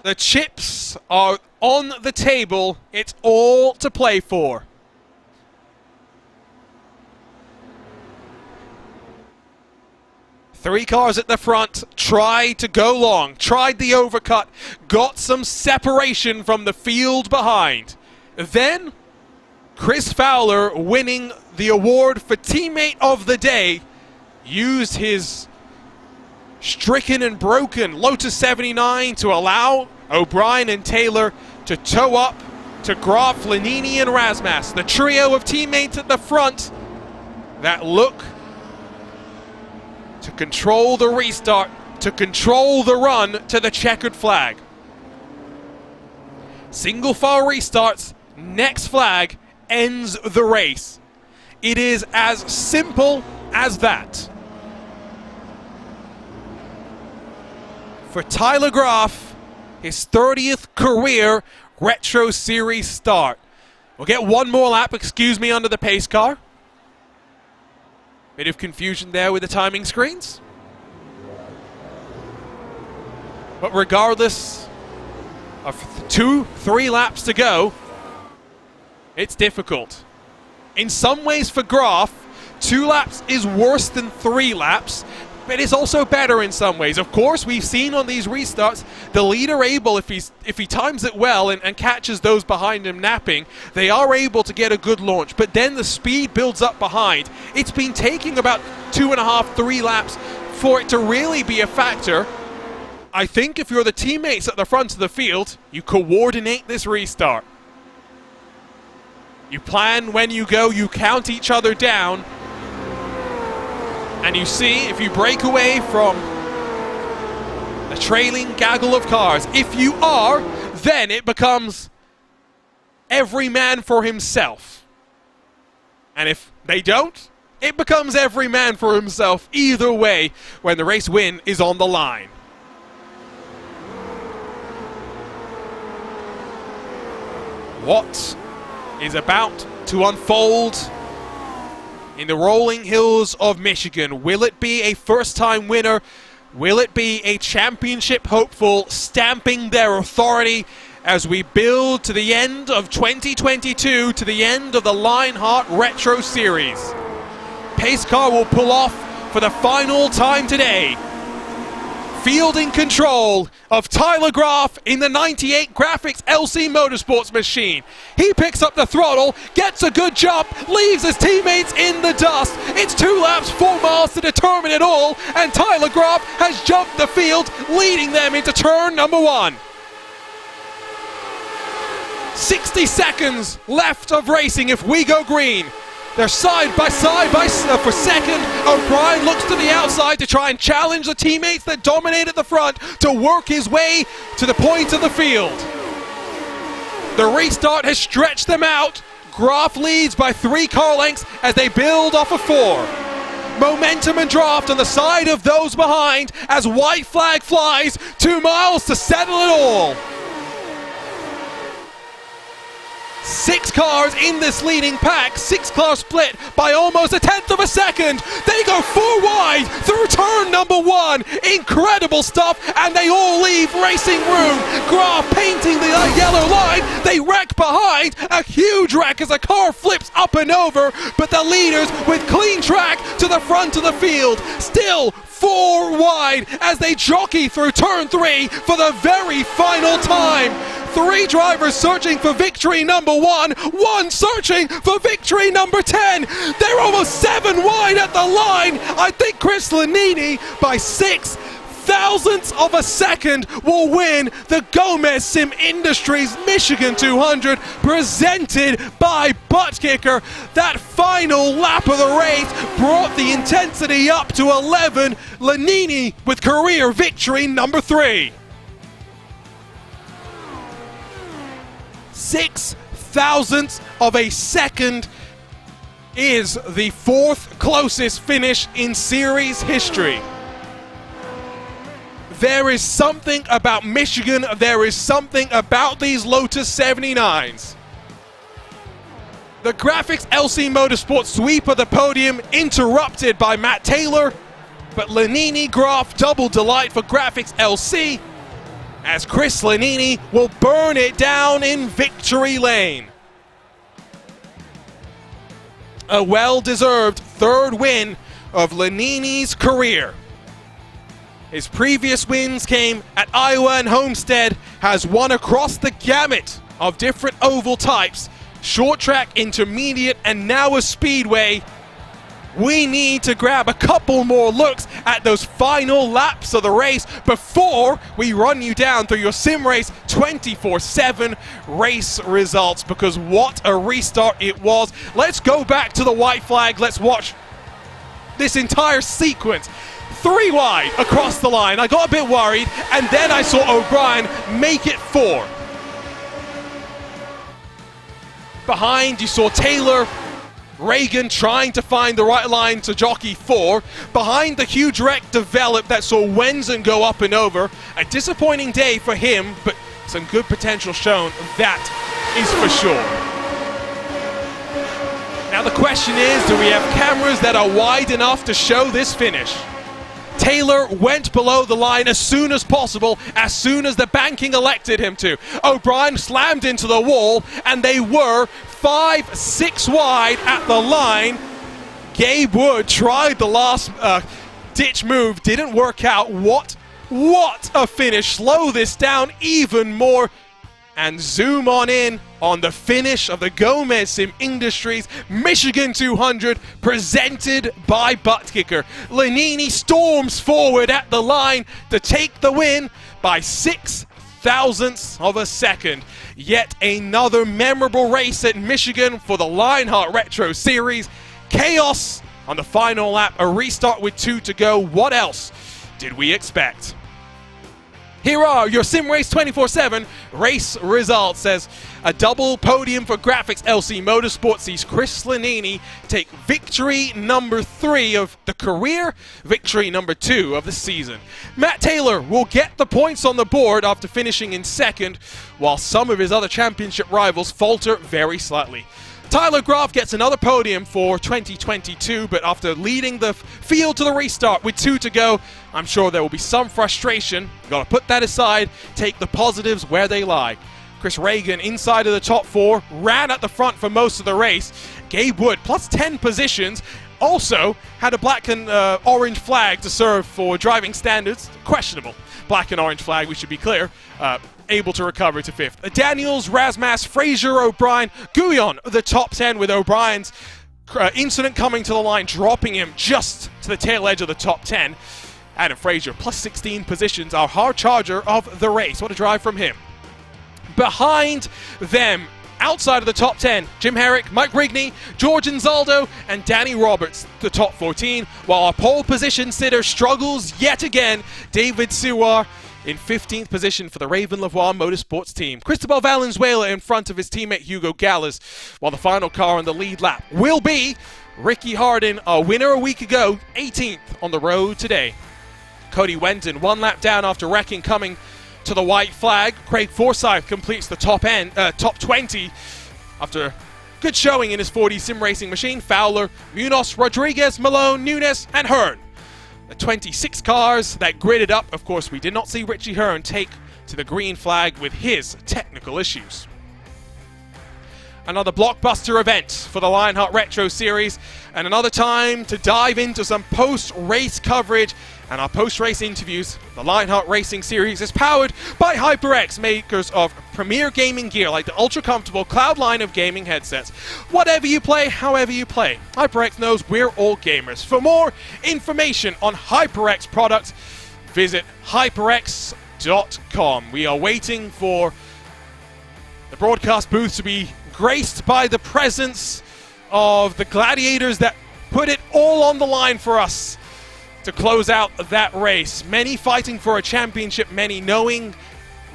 The chips are on the table. It's all to play for. Three cars at the front tried to go long, tried the overcut, got some separation from the field behind. Then, Chris Fowler, winning the award for Teammate of the Day, used his stricken and broken Lotus 79 to allow O'Brien and Taylor to tow up to Graf, Lanini, and Razmas. The trio of teammates at the front that look to control the restart, to control the run to the checkered flag. Single file restarts, next flag ends the race. It is as simple as that. For Tyler Graf, his 30th career Retro Series start. We'll get one more lap, excuse me, under the pace car. Bit of confusion there with the timing screens. But regardless of 2-3 laps to go, it's difficult. In some ways for Graf, 2 laps is worse than 3 laps, but it's also better in some ways. Of course, we've seen on these restarts, the leader able, if he times it well and catches those behind him napping, they are able to get a good launch, but then the speed builds up behind. It's been taking about 2.5-3 laps for it to really be a factor. I think if you're the teammates at the front of the field, you coordinate this restart. You plan when you go, you count each other down, and you see if you break away from the trailing gaggle of cars. If you are, then it becomes every man for himself. And if they don't, it becomes every man for himself either way when the race win is on the line. What is about to unfold in the rolling hills of Michigan? Will it be a first-time winner? Will it be a championship hopeful stamping their authority as we build to the end of 2022, to the end of the Lionheart Retro Series? Pace car will pull off for the final time today. Fielding control of Tyler Graf in the 98 Graphics LC Motorsports machine. He picks up the throttle, gets a good jump, leaves his teammates in the dust. It's 2 laps, 4 miles to determine it all, and Tyler Graf has jumped the field, leading them into turn number 1. 60 seconds left of racing if we go green. They're side by side for second. O'Brien looks to the outside to try and challenge the teammates that dominate at the front to work his way to the point of the field. The restart has stretched them out. Graf leads by 3 car lengths as they build off of 4. Momentum and draft on the side of those behind as white flag flies. 2 miles to settle it all. 6 cars in this leading pack, 6 car split by almost 1/10 of a second. They go 4 wide through turn number 1. Incredible stuff, and they all leave racing room. Graf painting the yellow line. They wreck behind. A huge wreck as a car flips up and over, but the leaders with clean track to the front of the field. Still 4 wide as they jockey through turn 3 for the very final time. 3 drivers searching for victory number 1, 1 searching for victory number 10. They're almost 7 wide at the line. I think Chris Lanini, by 6 thousandths of a second, will win the Gomez Sim Industries Michigan 200 presented by ButtKicker. That final lap of the race brought the intensity up to 11. Lanini with career victory number 3. 6 thousandths of a second is the 4th closest finish in series history. There is something about Michigan, there is something about these Lotus 79s. The Graphics LC Motorsports sweep of the podium interrupted by Matt Taylor, but Lanini Graf double delight for Graphics LC as Chris Lanini will burn it down in victory lane. A well-deserved 3rd win of Lanini's career. His previous wins came at Iowa and Homestead, has won across the gamut of different oval types, short track, intermediate, and now a speedway. We need to grab a couple more looks at those final laps of the race before we run you down through your SimRace 24/7 race results, because what a restart it was. Let's go back to the white flag. Let's watch this entire sequence. 3 wide across the line. I got a bit worried, and then I saw O'Brien make it 4. Behind, you saw Taylor, Reagan trying to find the right line to jockey 4. Behind, the huge wreck developed that saw Wenzen go up and over. A disappointing day for him, but some good potential shown, that is for sure. Now the question is, do we have cameras that are wide enough to show this finish? Taylor went below the line as soon as possible, as soon as the banking elected him to. O'Brien slammed into the wall, and they were 5-6 wide at the line. Gabe Wood tried the last ditch move, didn't work out. What a finish. Slow this down even more and zoom on in on the finish of the Gomez Sim Industries Michigan 200 presented by ButtKicker. Lanini storms forward at the line to take the win by 6 thousandths of a second. Yet another memorable race at Michigan for the Lionheart Retro Series. Chaos on the final lap, a restart with 2 to go. What else did we expect? Here are your SimRace 24/7 race results, as a double podium for Graphics LC Motorsports sees Chris Lanini take victory number 3 of the career, victory number 2 of the season. Matt Taylor will get the points on the board after finishing in 2nd, while some of his other championship rivals falter very slightly. Tyler Graf gets another podium for 2022, but after leading the field to the restart with 2 to go, I'm sure there will be some frustration. You've got to put that aside, take the positives where they lie. Chris Reagan inside of the top 4, ran at the front for most of the race. Gabe Wood plus 10 positions, also had a black and orange flag to serve for driving standards. Questionable black and orange flag, we should be clear. Able to recover to 5th. Daniels, Rasmus, Fraser, O'Brien, Guyon, the top 10, with O'Brien's incident coming to the line, dropping him just to the tail edge of the top 10. Adam Fraser, plus 16 positions, our hard charger of the race. What a drive from him. Behind them, outside of the top 10, Jim Herrick, Mike Rigney, George Anzaldo, and Danny Roberts, the top 14, while our pole position sitter struggles yet again, David Siwar, in 15th position for the Raven Lavoie Motorsports team. Cristobal Valenzuela in front of his teammate Hugo Gallas, while the final car on the lead lap will be Ricky Hardin, a winner a week ago, 18th on the road today. Cody Wenton 1 lap down after wrecking, coming to the white flag. Craig Forsyth completes the top 20 after good showing in his 40 sim racing machine. Fowler, Munoz, Rodriguez, Malone, Nunes, and Hearn. The 26 cars that gridded up. Of course, we did not see Richie Hearn take to the green flag with his technical issues. Another blockbuster event for the Lionheart Retro Series, and another time to dive into some post-race coverage And our post-race interviews, the Lionheart Racing Series is powered by HyperX, makers of premier gaming gear like the ultra-comfortable Cloud line of gaming headsets. Whatever you play, however you play, HyperX knows we're all gamers. For more information on HyperX products, visit hyperx.com. We are waiting for the broadcast booth to be graced by the presence of the gladiators that put it all on the line for us to close out that race. Many fighting for a championship, many knowing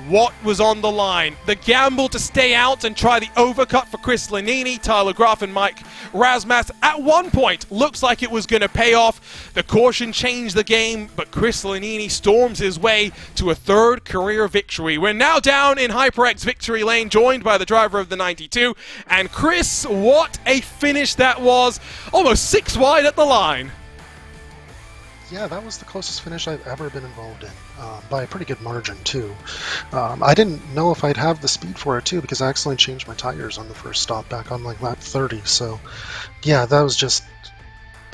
what was on the line. The gamble to stay out and try the overcut for Chris Lanini, Tyler Graff and Mike Razmas at one point looks like it was going to pay off. The caution changed the game, but Chris Lanini storms his way to a third career victory. We're now down in HyperX victory lane, joined by the driver of the 92. And Chris, what a finish that was. Almost 6 wide at the line. Yeah, that was the closest finish I've ever been involved in, by a pretty good margin, too. I didn't know if I'd have the speed for it, too, because I accidentally changed my tires on the first stop back on, like, lap 30. So, yeah, that was just...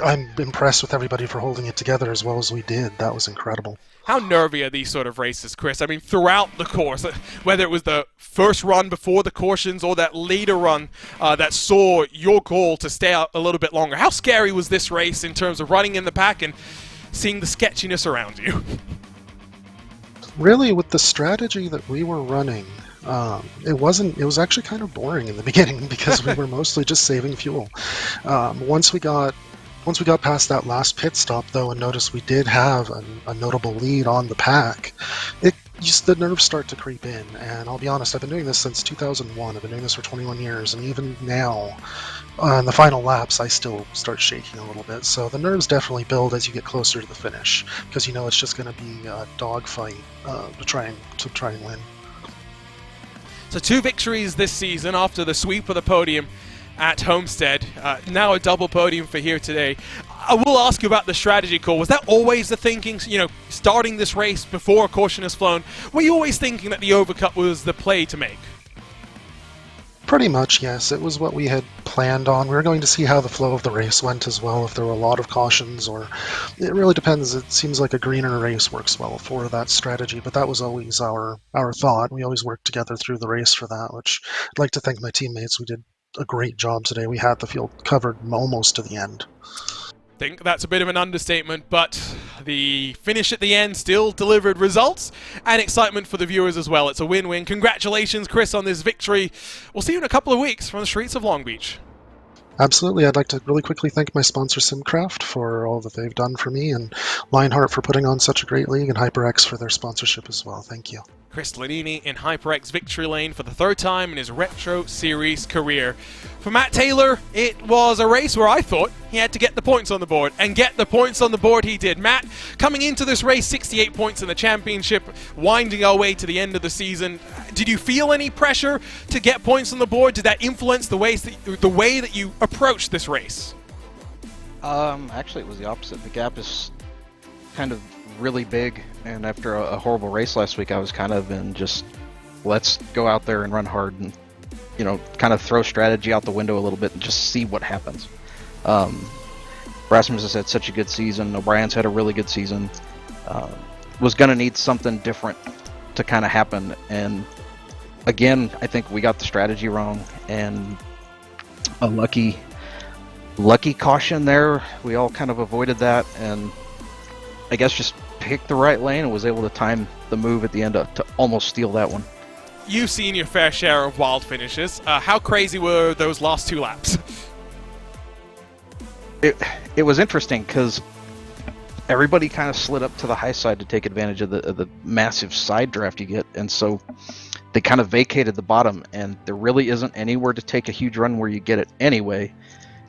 I'm impressed with everybody for holding it together as well as we did. That was incredible. How nervy are these sort of races, Chris? I mean, throughout the course, whether it was the first run before the cautions or that later run that saw your goal to stay out a little bit longer. How scary was this race in terms of running in the pack and seeing the sketchiness around you? Really, with the strategy that we were running, it was actually kind of boring in the beginning because we were mostly just saving fuel. Once we got past that last pit stop, though, and noticed we did have a notable lead on the pack, the nerves start to creep in. And I'll be honest, I've been doing this since 2001. I've been doing this for 21 years, and even now, on the final laps, I still start shaking a little bit. So the nerves definitely build as you get closer to the finish, because you know it's just going to be a dogfight to try and win. So 2 victories this season after the sweep of the podium at Homestead. Now a double podium for here today. I will ask you about the strategy call. Was that always the thinking, starting this race before a caution is flown? Were you always thinking that the overcut was the play to make? Pretty much, yes. It was what we had planned on. We were going to see how the flow of the race went as well, if there were a lot of cautions, or it really depends. It seems like a greener race works well for that strategy, but that was always our thought. We always worked together through the race for that, which I'd like to thank my teammates. We did a great job today. We had the field covered almost to the end. I think that's a bit of an understatement, but the finish at the end still delivered results and excitement for the viewers as well. It's a win-win. Congratulations, Chris, on this victory. We'll see you in a couple of weeks from the streets of Long Beach. Absolutely. I'd like to really quickly thank my sponsor, Simcraft, for all that they've done for me, and Lionheart for putting on such a great league, and HyperX for their sponsorship as well. Thank you. Chris Lanini in HyperX victory lane for the 3rd time in his Retro Series career. For Matt Taylor, it was a race where I thought he had to get the points on the board, and get the points on the board he did. Matt, coming into this race, 68 points in the championship, winding our way to the end of the season. Did you feel any pressure to get points on the board? Did that influence the way that you approached this race? Actually, it was the opposite. The gap is kind of really big, and after a horrible race last week, I was kind of in just, let's go out there and run hard and, kind of throw strategy out the window a little bit and just see what happens. Rasmus has had such a good season. O'Brien's had a really good season. Was going to need something different to kind of happen, and again, I think we got the strategy wrong, and a lucky caution there. We all kind of avoided that, and I guess just picked the right lane and was able to time the move at the end to almost steal that one. You've seen your fair share of wild finishes. How crazy were those last 2 laps? It was interesting because everybody kind of slid up to the high side to take advantage of the massive side draft you get, and so they kind of vacated the bottom, and there really isn't anywhere to take a huge run where you get it anyway,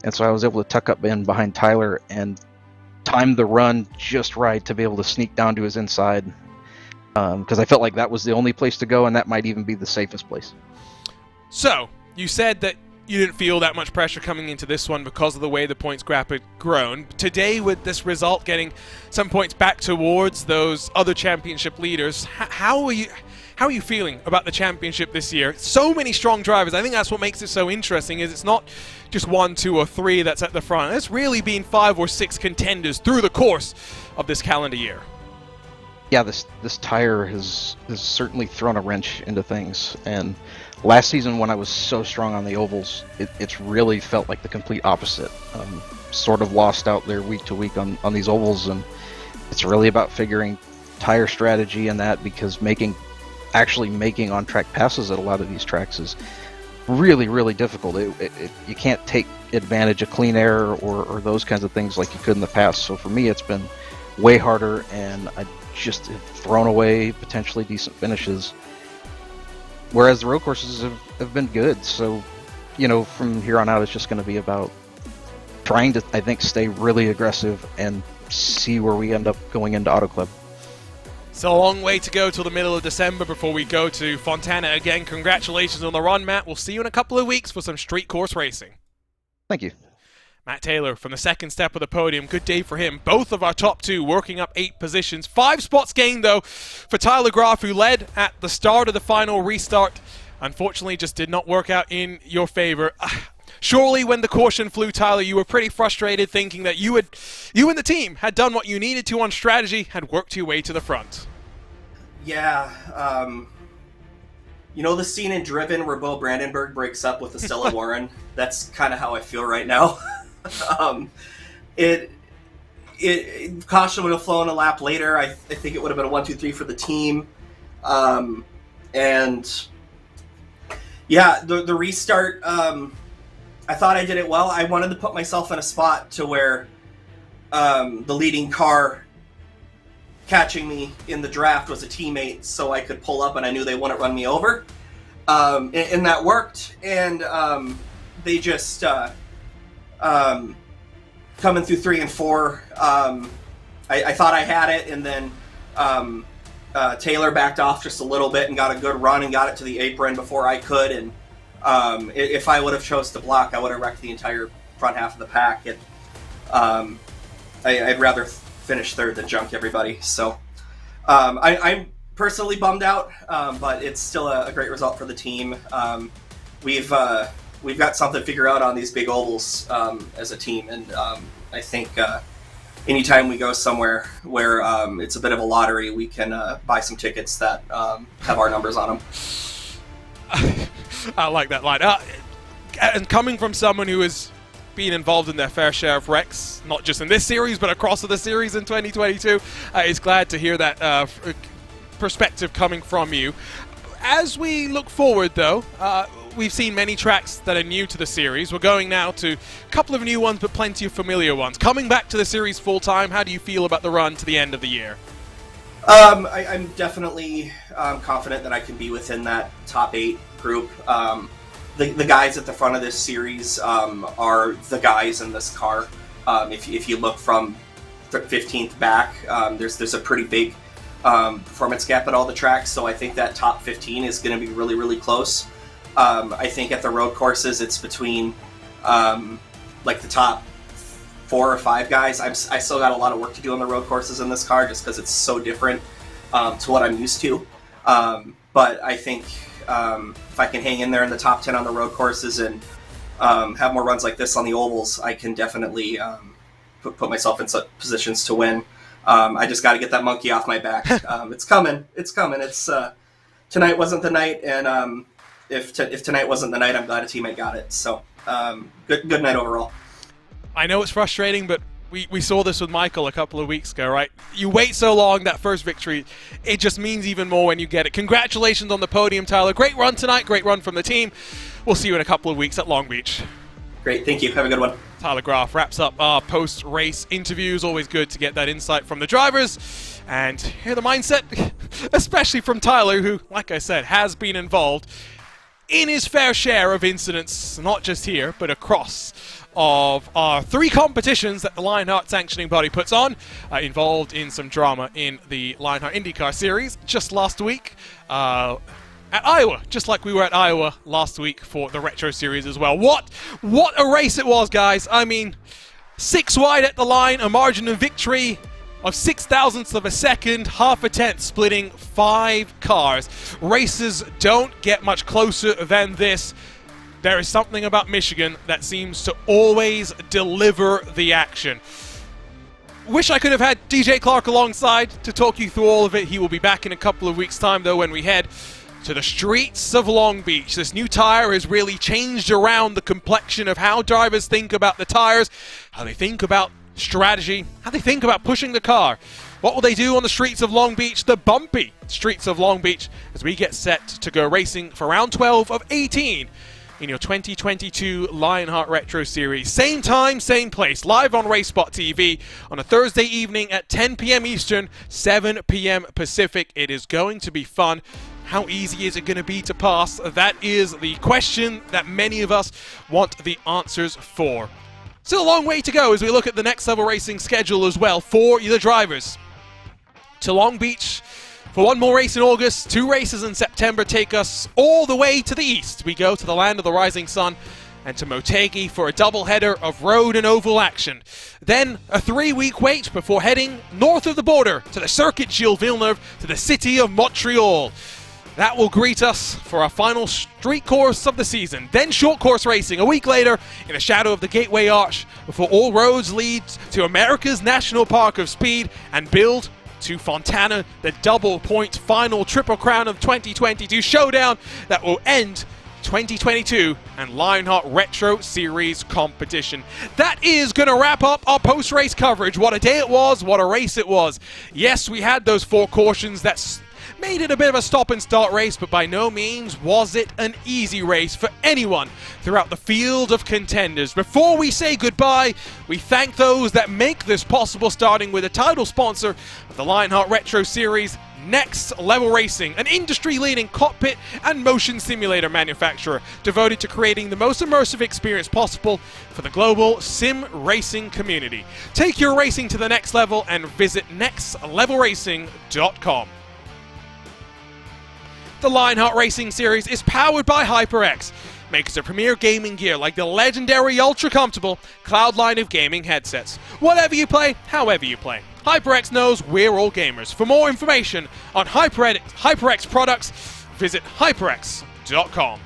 and so I was able to tuck up in behind Tyler and time the run just right to be able to sneak down to his inside, because I felt like that was the only place to go, and that might even be the safest place. So, you said that you didn't feel that much pressure coming into this one because of the way the points gap had grown. Today, with this result getting some points back towards those other championship leaders, how How are you feeling about the championship this year? So many strong drivers. I think that's what makes it so interesting, is it's not just 1, 2, or 3 that's at the front. It's really been 5 or 6 contenders through the course of this calendar year. Yeah, this tire has certainly thrown a wrench into things. And last season, when I was so strong on the ovals, it's really felt like the complete opposite. Sort of lost out there week to week on these ovals, and it's really about figuring tire strategy and that, because actually making on-track passes at a lot of these tracks is really, really difficult. You can't take advantage of clean air or those kinds of things like you could in the past. So for me, it's been way harder, and I just have thrown away potentially decent finishes. Whereas the road courses have been good. So, from here on out, it's just going to be about trying to, I think, stay really aggressive and see where we end up going into Auto Club. So a long way to go till the middle of December before we go to Fontana again. Congratulations on the run, Matt. We'll see you in a couple of weeks for some street course racing. Thank you. Matt Taylor from the second step of the podium. Good day for him. Both of our top 2 working up 8 positions. 5 spots gained, though, for Tyler Graf, who led at the start of the final restart. Unfortunately, just did not work out in your favor. Surely when the caution flew, Tyler, you were pretty frustrated, thinking that you and the team had done what you needed to on strategy, had worked your way to the front. Yeah, the scene in Driven where Bo Brandenburg breaks up with Estella Warren? That's kind of how I feel right now. Caution would have flown a lap later. I think it would have been a 1-2-3 for the team. And yeah, the restart, I thought I did it well. I wanted to put myself in a spot to where the leading car catching me in the draft was a teammate, so I could pull up and I knew they wouldn't run me over. And that worked. And they just coming through 3 and 4. I thought I had it, and then Taylor backed off just a little bit and got a good run and got it to the apron before I could. And if I would have chose to block, I would have wrecked the entire front half of the pack. I'd rather finish third than junk everybody. So I'm personally bummed out, but it's still a great result for the team. We've got something to figure out on these big ovals as a team, and I think anytime we go somewhere where it's a bit of a lottery, we can buy some tickets that have our numbers on them. I like that line. And coming from someone who has been involved in their fair share of wrecks, not just in this series, but across the series in 2022, is glad to hear that perspective coming from you. As we look forward, though, we've seen many tracks that are new to the series. We're going now to a couple of new ones, but plenty of familiar ones. Coming back to the series full-time, how do you feel about the run to the end of the year? I'm definitely confident that I can be within that top 8 group. The guys at the front of this series are the guys in this car. If you look from 15th back, there's a pretty big performance gap at all the tracks, so I think that top 15 is going to be really, really close. I think at the road courses, it's between like the top 4 or 5 guys. I still got a lot of work to do on the road courses in this car, just because it's so different to what I'm used to. But I think if I can hang in there in the top 10 on the road courses and have more runs like this on the ovals, I can definitely put myself in such positions to win. I just got to get that monkey off my back. It's coming. It's tonight wasn't the night, and if tonight wasn't the night, I'm glad a teammate got it. So good night overall. I know it's frustrating, but we saw this with Michael a couple of weeks ago, right? You wait so long, that first victory, it just means even more when you get it. Congratulations on the podium, Tyler. Great run tonight, great run from the team. We'll see you in a couple of weeks at Long Beach. Great, thank you. Have a good one. Tyler Graf wraps up our post-race interviews. Always good to get that insight from the drivers and hear the mindset, especially from Tyler, who, like I said, has been involved in his fair share of incidents, not just here, but across of our 3 competitions that the Lionheart sanctioning body puts on, involved in some drama in the Lionheart IndyCar series just last week at Iowa, just like we were at Iowa last week for the Retro Series as well. What a race it was, guys. I mean, 6 wide at the line, a margin of victory of 0.06 of a second, half a tenth, splitting 5 cars. Races don't get much closer than this. There is something about Michigan that seems to always deliver the action. Wish I could have had DJ Clark alongside to talk you through all of it. He will be back in a couple of weeks' time, though, when we head to the streets of Long Beach. This new tire has really changed around the complexion of how drivers think about the tires, how they think about strategy, how they think about pushing the car. What will they do on the streets of Long Beach, the bumpy streets of Long Beach, as we get set to go racing for round 12 of 18 in your 2022 Lionheart Retro Series. Same time, same place, live on racespottv on a Thursday evening at 10 p.m. Eastern, 7 p.m. Pacific. It is going to be fun. How easy is it going to be to pass? That is the question that many of us want the answers for. Still a long way to go as we look at the next level racing schedule as well for the drivers. To Long Beach for one more race in August, 2 races in September take us all the way to the east. We go to the land of the rising sun and to Motegi for a doubleheader of road and oval action. Then a 3-week wait before heading north of the border to the Circuit Gilles Villeneuve to the city of Montreal. That will greet us for our final street course of the season. Then short course racing a week later in the shadow of the Gateway Arch before all roads lead to America's National Park of Speed and build to Fontana, the double point final Triple Crown of 2022 showdown that will end 2022 and Lionheart Retro Series competition. That is going to wrap up our post-race coverage. What a day it was, what a race it was. Yes, we had those 4 cautions that made it a bit of a stop-and-start race, but by no means was it an easy race for anyone throughout the field of contenders. Before we say goodbye, we thank those that make this possible, starting with the title sponsor of the Lionheart Retro Series, Next Level Racing, an industry-leading cockpit and motion simulator manufacturer devoted to creating the most immersive experience possible for the global sim racing community. Take your racing to the next level and visit nextlevelracing.com. The Lionheart Racing Series is powered by HyperX, makers of premier gaming gear like the legendary ultra-comfortable Cloud line of gaming headsets. Whatever you play, however you play, HyperX knows we're all gamers. For more information on HyperX products, visit hyperx.com.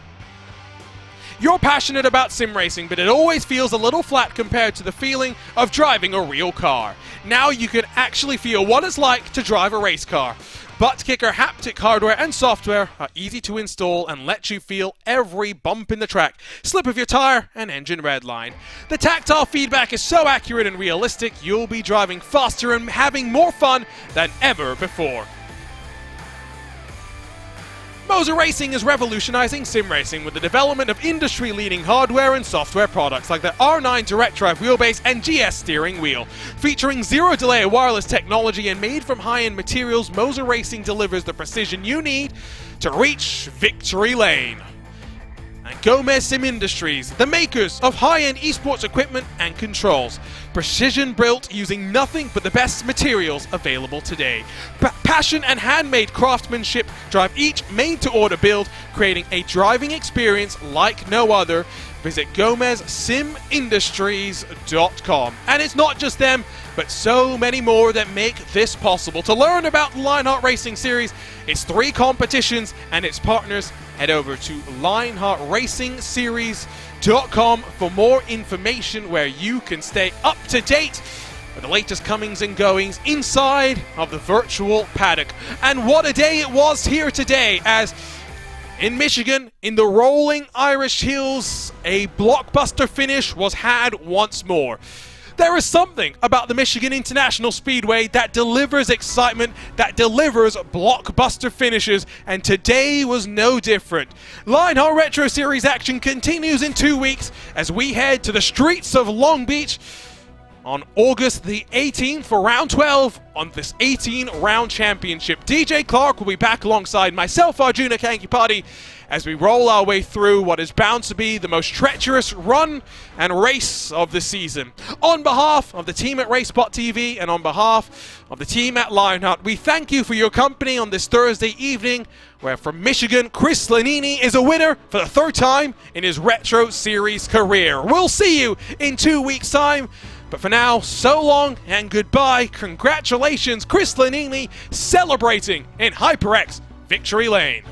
You're passionate about sim racing, but it always feels a little flat compared to the feeling of driving a real car. Now you can actually feel what it's like to drive a race car. ButtKicker haptic hardware and software are easy to install and let you feel every bump in the track, slip of your tire, and engine redline. The tactile feedback is so accurate and realistic, you'll be driving faster and having more fun than ever before. Moser Racing is revolutionizing sim racing with the development of industry-leading hardware and software products like the R9 direct drive wheelbase and GS steering wheel. Featuring zero delay wireless technology and made from high-end materials, Moser Racing delivers the precision you need to reach victory lane. And Gomez Sim Industries, the makers of high-end esports equipment and controls. Precision built using nothing but the best materials available today. Passion and handmade craftsmanship drive each made-to-order build, creating a driving experience like no other. Visit GomezSimIndustries.com. And it's not just them, but so many more that make this possible. To learn about the Lionheart Racing Series, its 3 competitions, and its partners, head over to LionheartRacingSeries.com for more information where you can stay up to date with the latest comings and goings inside of the virtual paddock. And what a day it was here today, as in Michigan, in the rolling Irish hills, a blockbuster finish was had once more. There is something about the Michigan International Speedway that delivers excitement, that delivers blockbuster finishes, and today was no different. Lionheart Retro Series action continues in 2 weeks as we head to the streets of Long Beach on August the 18th for round 12 on this 18-round championship. DJ Clark will be back alongside myself, Arjuna Kankipati, as we roll our way through what is bound to be the most treacherous run and race of the season. On behalf of the team at racespottv and on behalf of the team at Lionheart, we thank you for your company on this Thursday evening, where from Michigan, Chris Lanini is a winner for the 3rd time in his Retro Series career. We'll see you in 2 weeks' time But for now, so long and goodbye. Congratulations, Chris Lanini, celebrating in HyperX Victory Lane.